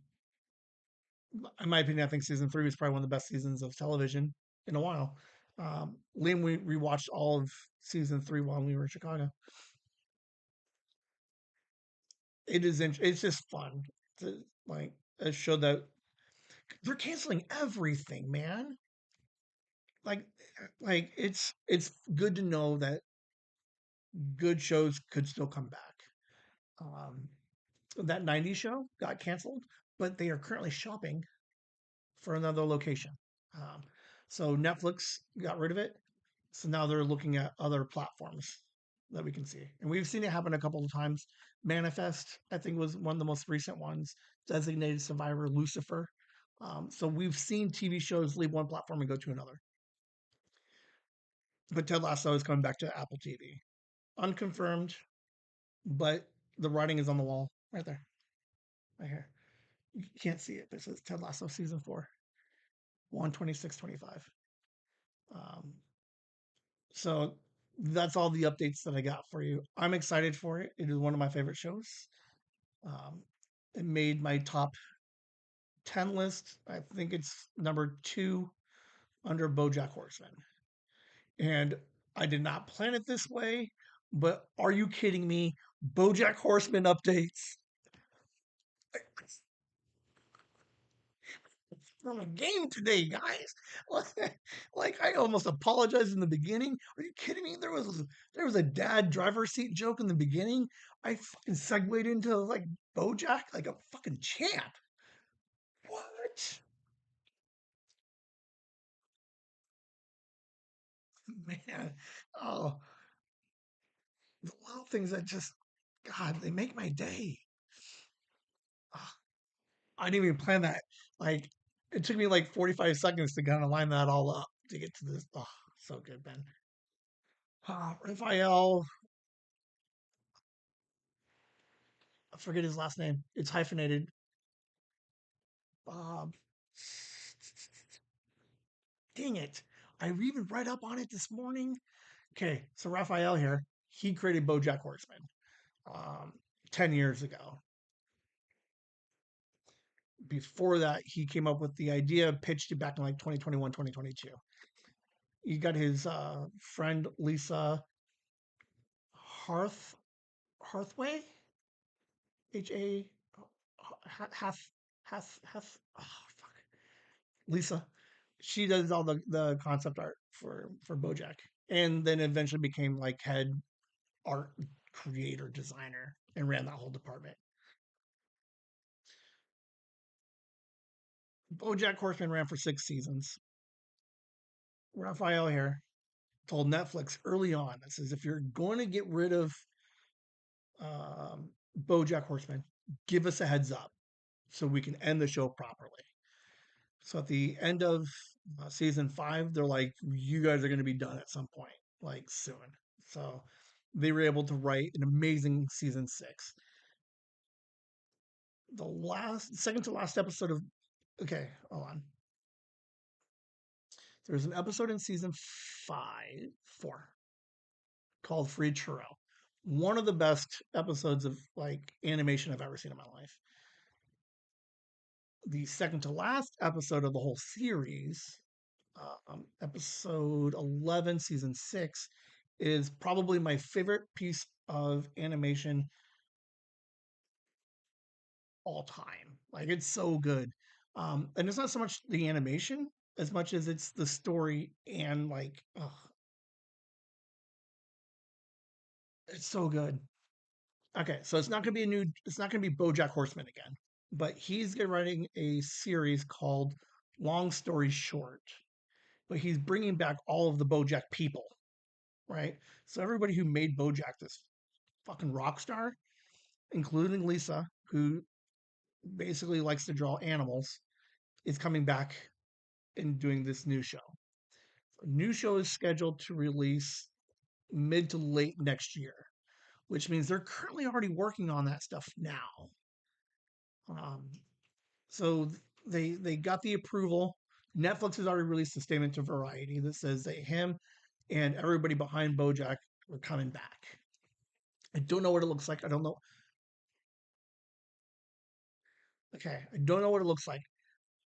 in my opinion, I think season three was probably one of the best seasons of television in a while. Liam, we rewatched all of season three while we were in Chicago. It's just fun to like a show that they're canceling everything, man. Like it's good to know that good shows could still come back. Um, that '90s show got canceled, but they are currently shopping for another location. Um, so Netflix got rid of it. So now they're looking at other platforms that we can see. And we've seen it happen a couple of times. Manifest, I think, was one of the most recent ones. Designated Survivor, Lucifer. So we've seen TV shows leave one platform and go to another. But Ted Lasso is coming back to Apple TV. Unconfirmed, but the writing is on the wall right there, right here. You can't see it, but it says Ted Lasso season four, 1/26/25. Um, so that's all the updates that I got for you. I'm excited for it. It is one of my favorite shows. Um, it made my top 10 list. I think it's number two under BoJack Horseman. And I did not plan it this way, But are you kidding me? BoJack Horseman updates from a game today, guys. Like I almost apologized in the beginning. Are you kidding me? There was a dad driver's seat joke in the beginning. I fucking segued into like BoJack like a fucking champ. What? Man. Oh, the little things that just God, they make my day. Ah, I didn't even plan that. Like it took me like 45 seconds to kind of line that all up to get to this. Oh, so good, Ben. Raphael, I forget his last name. It's hyphenated. Bob. Dang it. I even read up on it this morning. Okay, so Raphael here, he created BoJack Horseman um, 10 years ago. Before that, he came up with the idea, pitched it back in like 2021, 2022. He got his friend Lisa Hearth Hearthway, H-A, Hath, oh, fuck. Lisa. She does all the concept art for BoJack, and then eventually became like head art creator designer and ran that whole department. BoJack Horseman ran for 6 seasons. Raphael here told Netflix early on that says if you're going to get rid of BoJack Horseman, give us a heads up so we can end the show properly. So at the end of season 5, they're like, you guys are going to be done at some point, like soon. So they were able to write an amazing season 6. The second to last episode of, okay, hold on. There's an episode in season 4 called Free Churro. One of the best episodes of like animation I've ever seen in my life. The second to last episode of the whole series, episode 11, season 6, is probably my favorite piece of animation all time. Like it's so good. And it's not so much the animation as much as it's the story and like, it's so good. Okay, so it's not gonna be BoJack Horseman again, but he's writing a series called Long Story Short. But he's bringing back all of the BoJack people, right? So everybody who made BoJack this fucking rock star, including Lisa, who basically likes to draw animals, is coming back and doing this new show. A new show is scheduled to release mid to late next year, which means they're currently already working on that stuff now. Um, so they got the approval. Netflix has already released a statement to Variety that says that him and everybody behind BoJack are coming back. I don't know what it looks like. I don't know. Okay, I don't know what it looks like.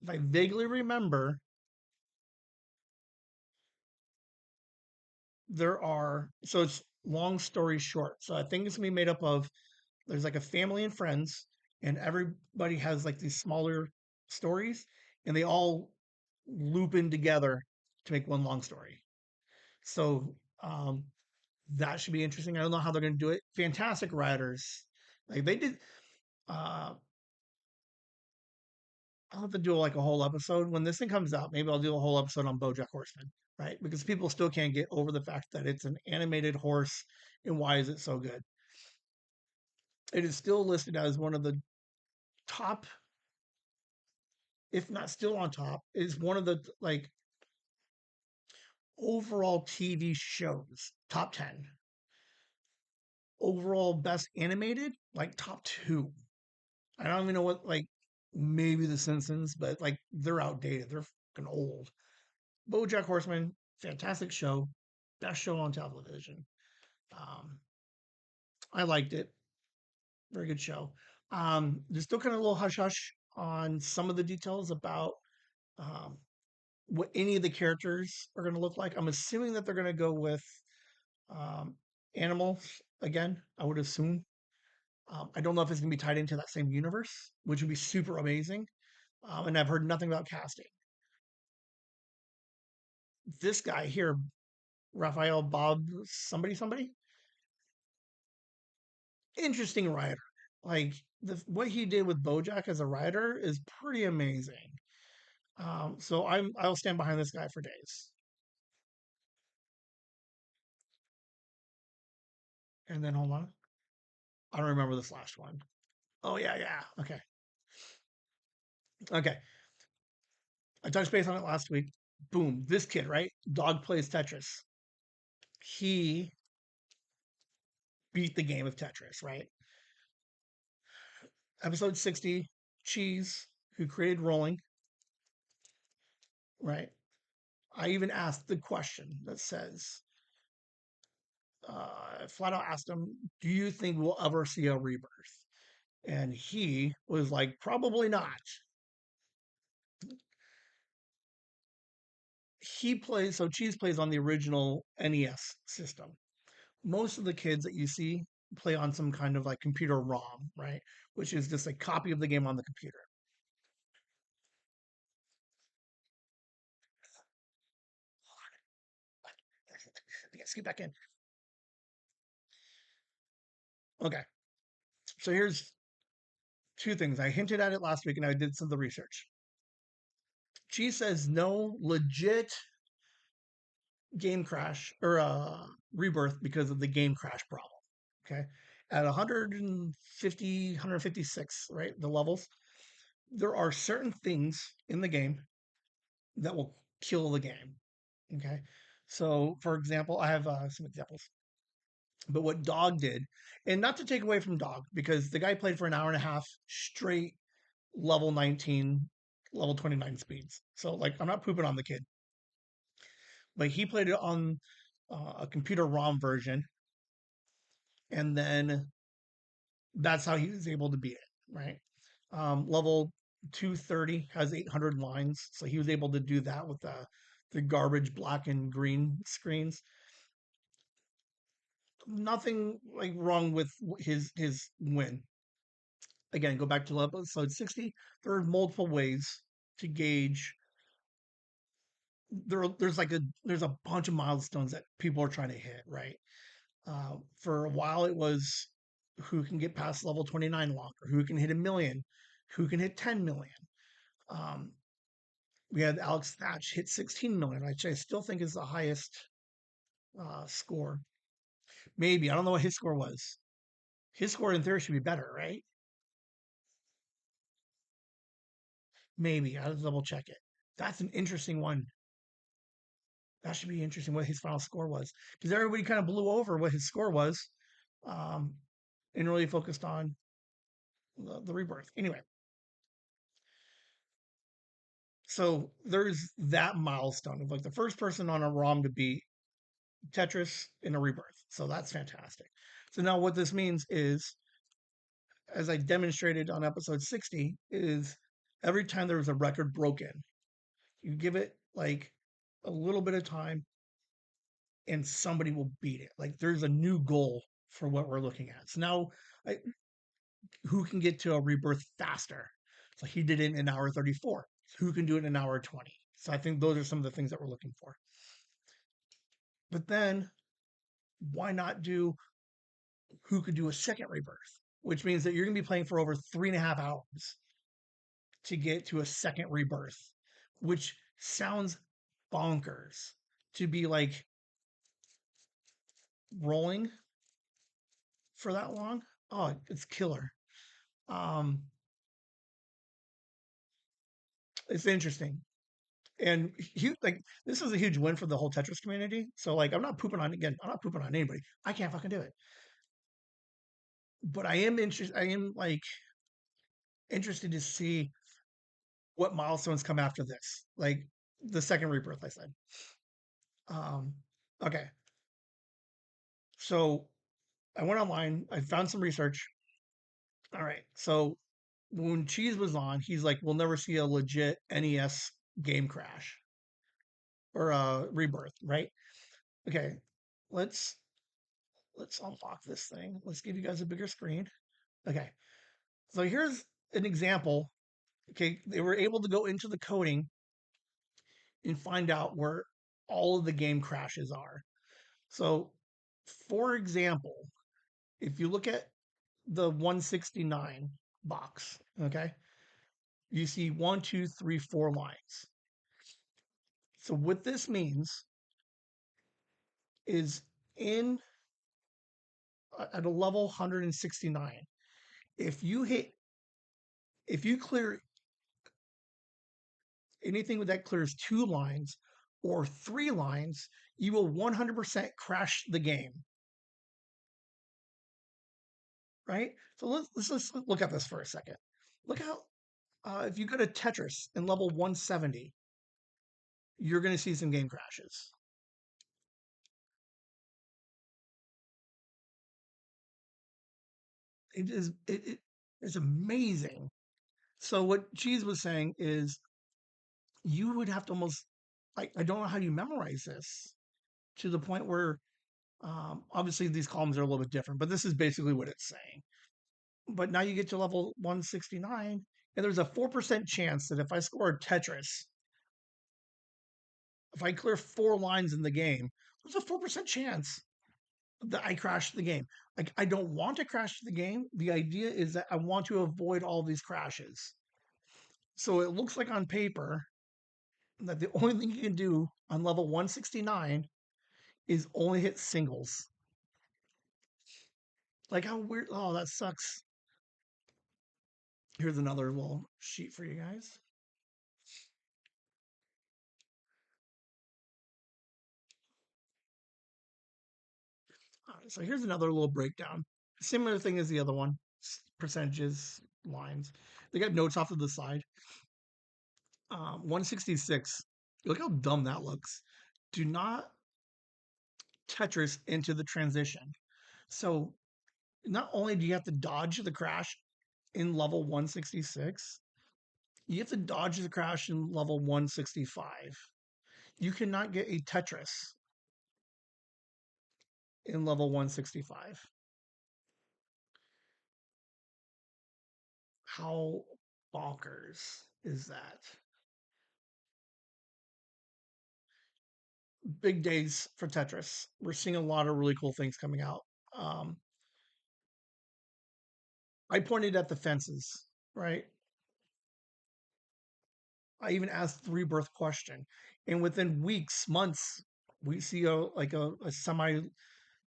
If I vaguely remember, so it's long story short. So I think it's gonna be made up of there's like a family and friends, and everybody has like these smaller stories, and they all loop in together to make one long story. So that should be interesting. I don't know how they're gonna do it. Fantastic writers. Like they did I'll have to do like a whole episode when this thing comes out. Maybe I'll do a whole episode on BoJack Horseman, right? Because people still can't get over the fact that it's an animated horse, and why is it so good? It is still listed as one of the top, if not still on top, is one of the like overall TV shows, top 10. Overall best animated, like top 2. I don't even know what like maybe The Simpsons, but like they're outdated. They're fucking old. BoJack Horseman, fantastic show, best show on television. Um, I liked it. Very good show. There's still kind of a little hush hush on some of the details about um, what any of the characters are going to look like. I'm assuming that they're going to go with animals again, I would assume. I don't know if it's going to be tied into that same universe, which would be super amazing. And I've heard nothing about casting. This guy here, Raphael Bob, somebody, interesting writer. Like what he did with BoJack as a writer is pretty amazing. So I'll stand behind this guy for days. And then hold on, I don't remember this last one. Oh yeah. Okay. I touched base on it last week. Boom, this kid, right? Dog plays Tetris. He beat the game of Tetris, right? Episode 60, Cheese, who created Rolling, right? I even asked the question that says, flat out asked him, do you think we'll ever see a rebirth? And he was like, probably not. So Cheese plays on the original NES system. Most of the kids that you see play on some kind of like computer ROM, right? Which is just a copy of the game on the computer. Let's get back in. Okay. So here's two things. I hinted at it last week and I did some of the research. She says no legit game crash or rebirth because of the game crash problem. Okay. At 150, 156, right? The levels, there are certain things in the game that will kill the game. Okay. So, for example, I have some examples. But what Dog did, and not to take away from Dog, because the guy played for an hour and a half straight level 19, level 29 speeds. So, like, I'm not pooping on the kid, but he played it on a computer ROM version, and then that's how he was able to beat it, right? Level 230 has 800 lines, so he was able to do that with the garbage black and green screens. Nothing like wrong with his win. Again, go back to episode 60. There are multiple ways to gauge. There's a bunch of milestones that people are trying to hit, right? For a while, it was who can get past level 29 longer, who can hit a million, who can hit 10 million. Um, we had Alex Thatch hit 16 million, which I still think is the highest score. Maybe I don't know what his score was. His score in theory should be better, right? Maybe I'll double check it. That's an interesting one. That should be interesting what his final score was because everybody kind of blew over what his score was, um, and really focused on the rebirth. Anyway, so there's that milestone of like the first person on a ROM to beat Tetris in a rebirth. So that's fantastic. So now what this means is, as I demonstrated on episode 60, is every time there was a record broken, you give it like a little bit of time and somebody will beat it. Like there's a new goal for what we're looking at. So now, I, who can get to a rebirth faster? So he did it in an hour 34. Who can do it in an hour 20? So I think those are some of the things that we're looking for. But then why not do who could do a second rebirth? Which means that you're going to be playing for over 3.5 hours to get to a second rebirth, which sounds bonkers to be like rolling for that long. Oh, it's killer. Um, it's interesting. And like this is a huge win for the whole Tetris community. So like I'm not pooping on anybody. I can't fucking do it. But I am interested. I am like interested to see what milestones come after this. Like the second rebirth, I said. Um, okay. So I went online. I found some research. All right. So when Cheese was on, he's like, "We'll never see a legit NES game crash or a rebirth." Right. Okay. Let's let's unlock this thing. Let's give you guys a bigger screen. Okay. So here's an example. Okay. They were able to go into the coding and find out where all of the game crashes are. So, for example, if you look at the 169 box, okay, you see 1, 2, 3, 4 lines. So, what this means is in at a level 169, if you hit, if you clear anything that clears 2 lines or 3 lines, you will 100% crash the game. Right? So let's look at this for a second. Look how if you go to Tetris in level 170, you're going to see some game crashes. It is amazing. So what Cheese was saying is you would have to almost I don't know how you memorize this to the point where obviously these columns are a little bit different, but this is basically what it's saying. But now you get to level 169, and there's a 4% chance that if I score Tetris, if I clear 4 lines in the game, there's a 4% chance that I crash the game. Like I don't want to crash the game. The idea is that I want to avoid all these crashes. So it looks like on paper that the only thing you can do on level 169 is only hit singles. Like how weird. Oh, that sucks. Here's another little sheet for you guys. All right, so here's another little breakdown. Similar thing as the other one. Percentages, lines. They got notes off to the side. 166. Look how dumb that looks. Do not Tetris into the transition. So not only do you have to dodge the crash in level 166, you have to dodge the crash in level 165. You cannot get a Tetris in level 165. How bonkers is that? Big days for Tetris. We're seeing a lot of really cool things coming out. Um, I pointed at the fences, right? I even asked the rebirth question, and within weeks, months, we see a semi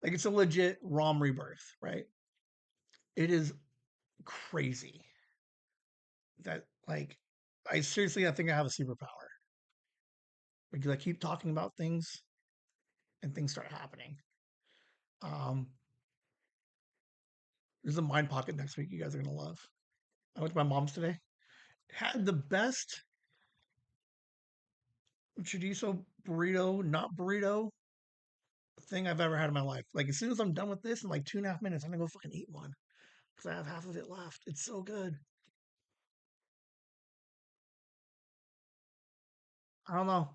like it's a legit ROM rebirth, right? It is crazy that I seriously I think I have a superpower because I keep talking about things and things start happening. Um, there's a mind pocket next week you guys are gonna love. I went to my mom's today. Had the best chorizo burrito, not burrito thing I've ever had in my life. Like as soon as I'm done with this in like 2.5 minutes, I'm gonna go fucking eat one because I have half of it left. It's so good. I don't know.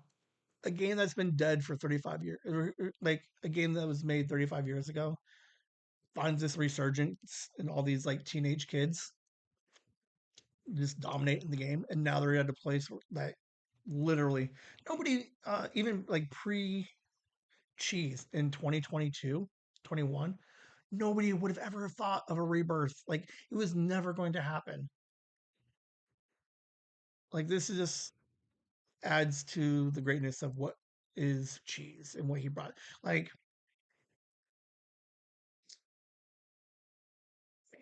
A game that's been dead for 35 years, like a game that was made 35 years ago, finds this resurgence and all these like teenage kids just dominating the game. And now they're at a place that literally nobody, even like pre cheese in 2022, 21, nobody would have ever thought of a rebirth. Like it was never going to happen. Like this is just adds to the greatness of what is cheese and what he brought. Like,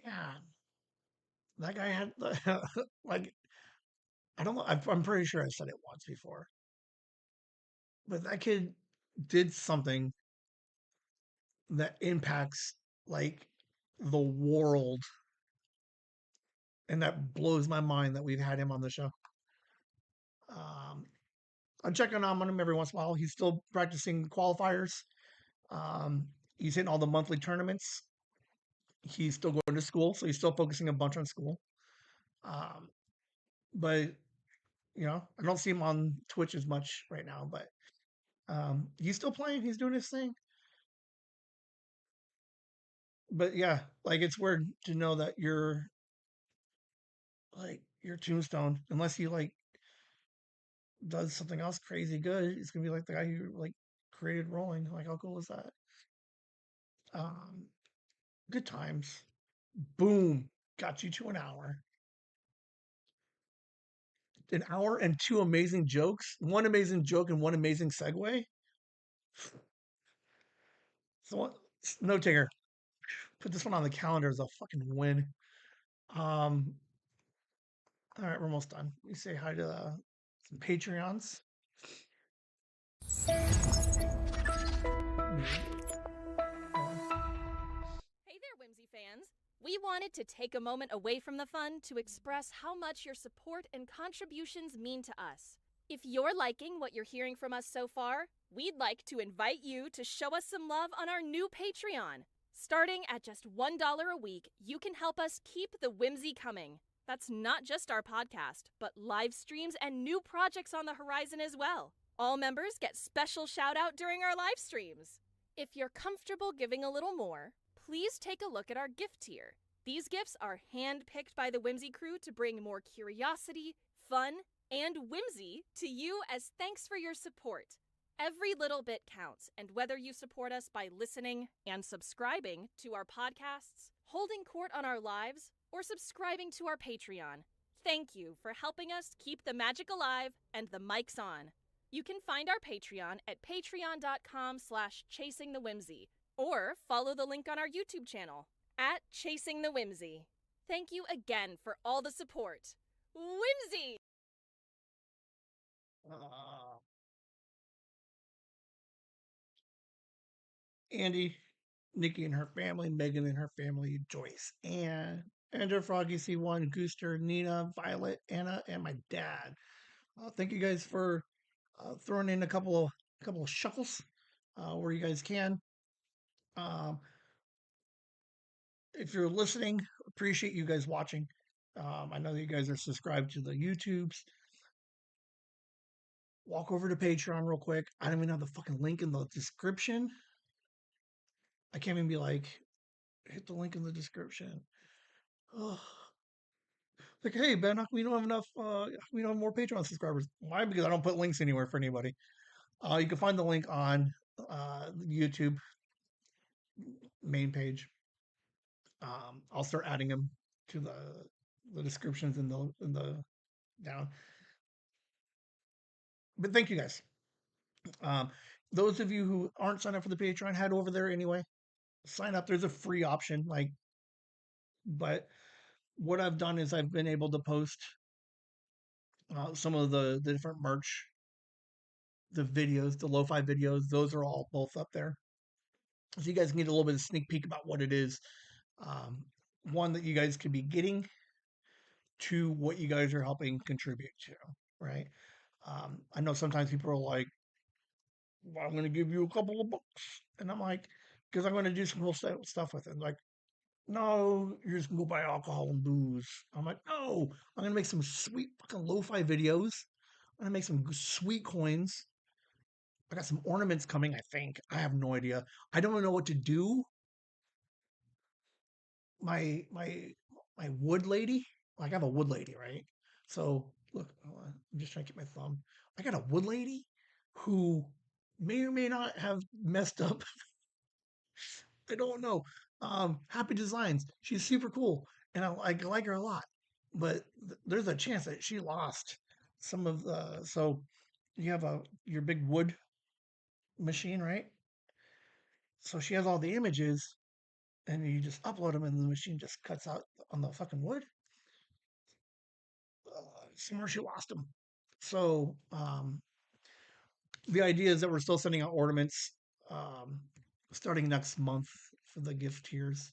man, that guy had like I don't know. I'm pretty sure I said it once before, but that kid did something that impacts like the world, and that blows my mind that we've had him on the show. Um, I'm checking on him every once in a while. He's still practicing qualifiers. Um, he's hitting all the monthly tournaments. He's still going to school, so he's still focusing a bunch on school. Um, but I don't see him on Twitch as much right now. But he's still playing. He's doing his thing. But yeah, like it's weird to know that you're like your tombstone, unless he like does something else crazy good, it's gonna be like the guy who like created rolling. Like how cool is that? Um, good times. Boom, got you to an hour and two amazing jokes, one amazing joke and one amazing segue. So note taker, put this one on the calendar as a fucking win. Um, all right, we're almost done. We say hi to some Patreons. Hey there, Whimsy fans! We wanted to take a moment away from the fun to express how much your support and contributions mean to us. If you're liking what you're hearing from us so far, we'd like to invite you to show us some love on our new Patreon. Starting at just $1 a week, you can help us keep the whimsy coming. That's not just our podcast, but live streams and new projects on the horizon as well. All members get special shout out during our live streams. If you're comfortable giving a little more, please take a look at our gift tier. These gifts are hand-picked by the Whimsy crew to bring more curiosity, fun, and whimsy to you as thanks for your support. Every little bit counts, and whether you support us by listening and subscribing to our podcasts, holding court on our lives, or subscribing to our Patreon, thank you for helping us keep the magic alive and the mics on. You can find our Patreon at patreon.com/chasingthewhimsy, or follow the link on our YouTube channel at Chasing the Whimsy. Thank you again for all the support. Whimsy! Andy, Nikki and her family, Megan and her family, Joyce, and Andrew, Froggy, C1, Gooster, Nina, Violet, Anna, and my dad. Thank you guys for throwing in a couple of shuckles where you guys can. Um, if you're listening, appreciate you guys watching. I know that you guys are subscribed to the YouTubes. Walk over to Patreon real quick. I don't even have the fucking link in the description. I can't even be like, hit the link in the description. Ugh. Like, hey, Ben, we don't have enough, we don't have more Patreon subscribers. Why? Because I don't put links anywhere for anybody. You can find the link on the YouTube main page. I'll start adding them to the descriptions in the down. But thank you guys. Um, those of you who aren't signed up for the Patreon, head over there anyway. Sign up. There's a free option. But what I've done is I've been able to post some of the different merch, the videos, the LoFi videos. Those are all both up there, so you guys can get a little bit of sneak peek about what it is. Um, one that you guys could be getting, to what you guys are helping contribute to, right? I know sometimes people are like, well, I'm going to give you a couple of books. And I'm like, because I'm going to do some cool stuff with it. Like, no, you're just going to go buy alcohol and booze. I'm like, no, I'm going to make some sweet fucking lo-fi videos. I'm going to make some sweet coins. I got some ornaments coming, I think. I have no idea. I don't know what to do. My my wood lady, like I have a wood lady, right? So look, hold on, I'm just trying to get my thumb. I got a wood lady who may or may not have messed up. I don't know. Happy Designs. She's super cool, and I like her a lot. But there's a chance that she lost some of the. So you have your big wood machine, right? So she has all the images, and you just upload them, and the machine just cuts out on the fucking wood. Somewhere she lost them. So the idea is that we're still sending out ornaments um, starting next month for the gift tiers,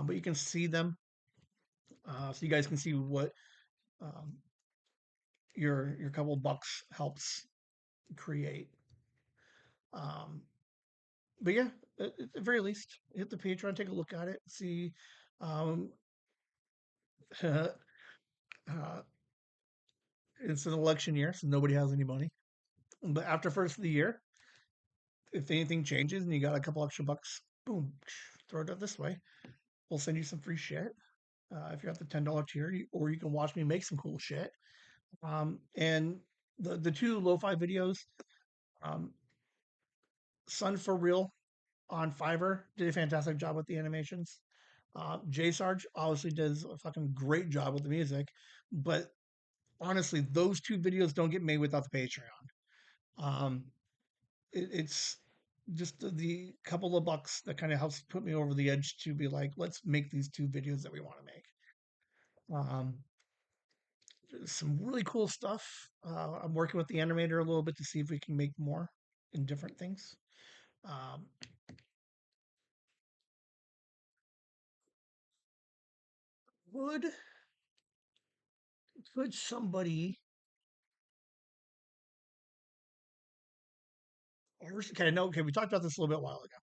but you can see them, so you guys can see what um, your couple bucks helps create. Um, but yeah, at the very least, hit the Patreon, take a look at it, see. Um, uh, it's an election year, so nobody has any money. But after first of the year, if anything changes and you got a couple extra bucks, boom, throw it up this way. We'll send you some free shit if you're at the $10 tier, or you can watch me make some cool shit. And the two lo-fi videos, um, Sun for Real on Fiverr did a fantastic job with the animations. J Sarge obviously does a fucking great job with the music, but honestly, those two videos don't get made without the Patreon. It's just the couple of bucks that kind of helps put me over the edge to be like, let's make these two videos that we want to make. Some really cool stuff. I'm working with the animator a little bit to see if we can make more in different things. Um, would somebody okay, no, okay, we talked about this a little bit a while ago.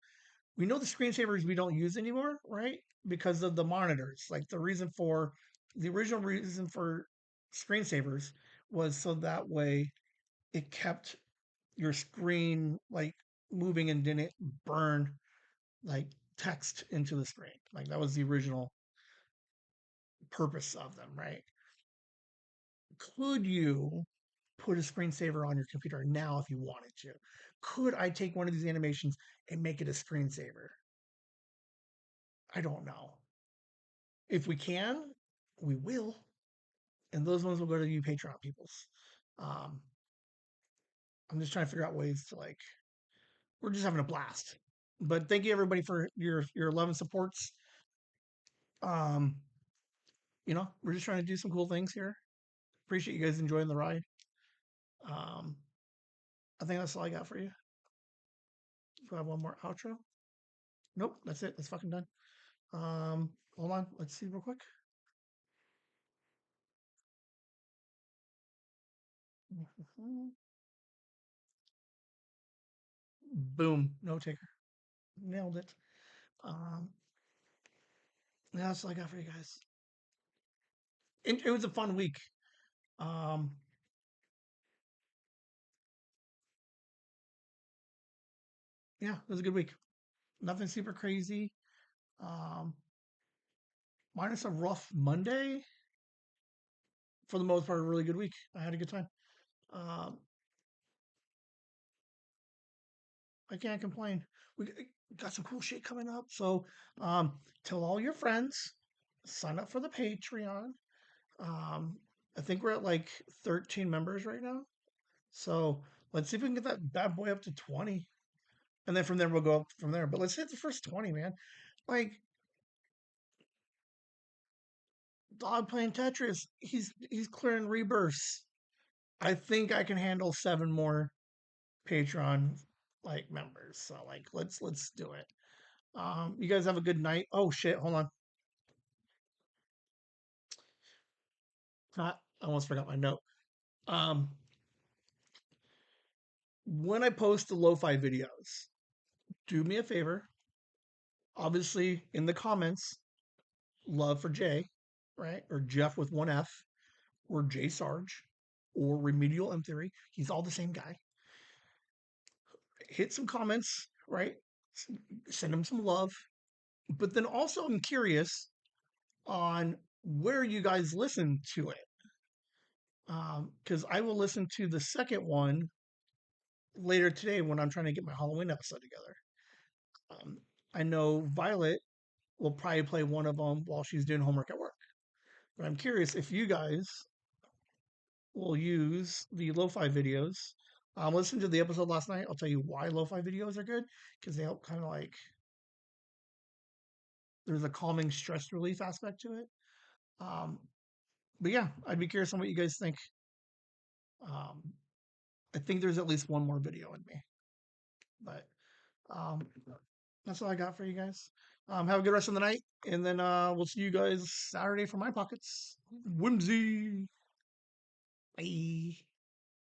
We know the screensavers we don't use anymore, right? Because of the monitors. Like the original reason for screensavers was so that way it kept your screen like moving and didn't burn like text into the screen. Like that was the original purpose of them, right? Could you put a screensaver on your computer now if you wanted to? Could I take one of these animations and make it a screensaver? I don't know. If we can, we will. And those ones will go to you Patreon peoples. Um, I'm just trying to figure out ways to like, we're just having a blast. But thank you everybody for your love and supports. Um, we're just trying to do some cool things here. Appreciate you guys enjoying the ride. Um, I think that's all I got for you. Do I have one more outro? Nope, that's it. That's fucking done. Hold on. Let's see real quick. Boom. No taker. Nailed it. Um, that's all I got for you guys. It was a fun week. Um, yeah, it was a good week. Nothing super crazy. Um, minus a rough Monday. For the most part, a really good week. I had a good time. Um, I can't complain. We got some cool shit coming up. So tell all your friends, sign up for the Patreon. Um, I think we're at like 13 members right now. So let's see if we can get that bad boy up to 20. And then from there, we'll go up from there. But let's hit the first 20, man. Like, dog playing Tetris, he's clearing rebirths. I think I can handle 7 more Patreon like members. So like let's do it. You guys have a good night. Oh shit, hold on. I almost forgot my note. Um, when I post the lo-fi videos, do me a favor. Obviously, in the comments, love for Jay, right? Or Jeff with one F, or J Sarge, or Remedial M Theory. He's all the same guy. Hit some comments, right? Send him some love. But then also, I'm curious on where you guys listen to it. Because I will listen to the second one later today when I'm trying to get my Halloween episode together. I know Violet will probably play one of them while she's doing homework at work. But I'm curious if you guys will use the lo-fi videos. Listen to the episode last night. I'll tell you why lo-fi videos are good because they help kind of like there's a calming stress relief aspect to it. Um, but yeah, I'd be curious on what you guys think. Um, I think there's at least one more video in me, but um, that's all I got for you guys. Have a good rest of the night, and then we'll see you guys Saturday for my pockets. Whimsy. Bye.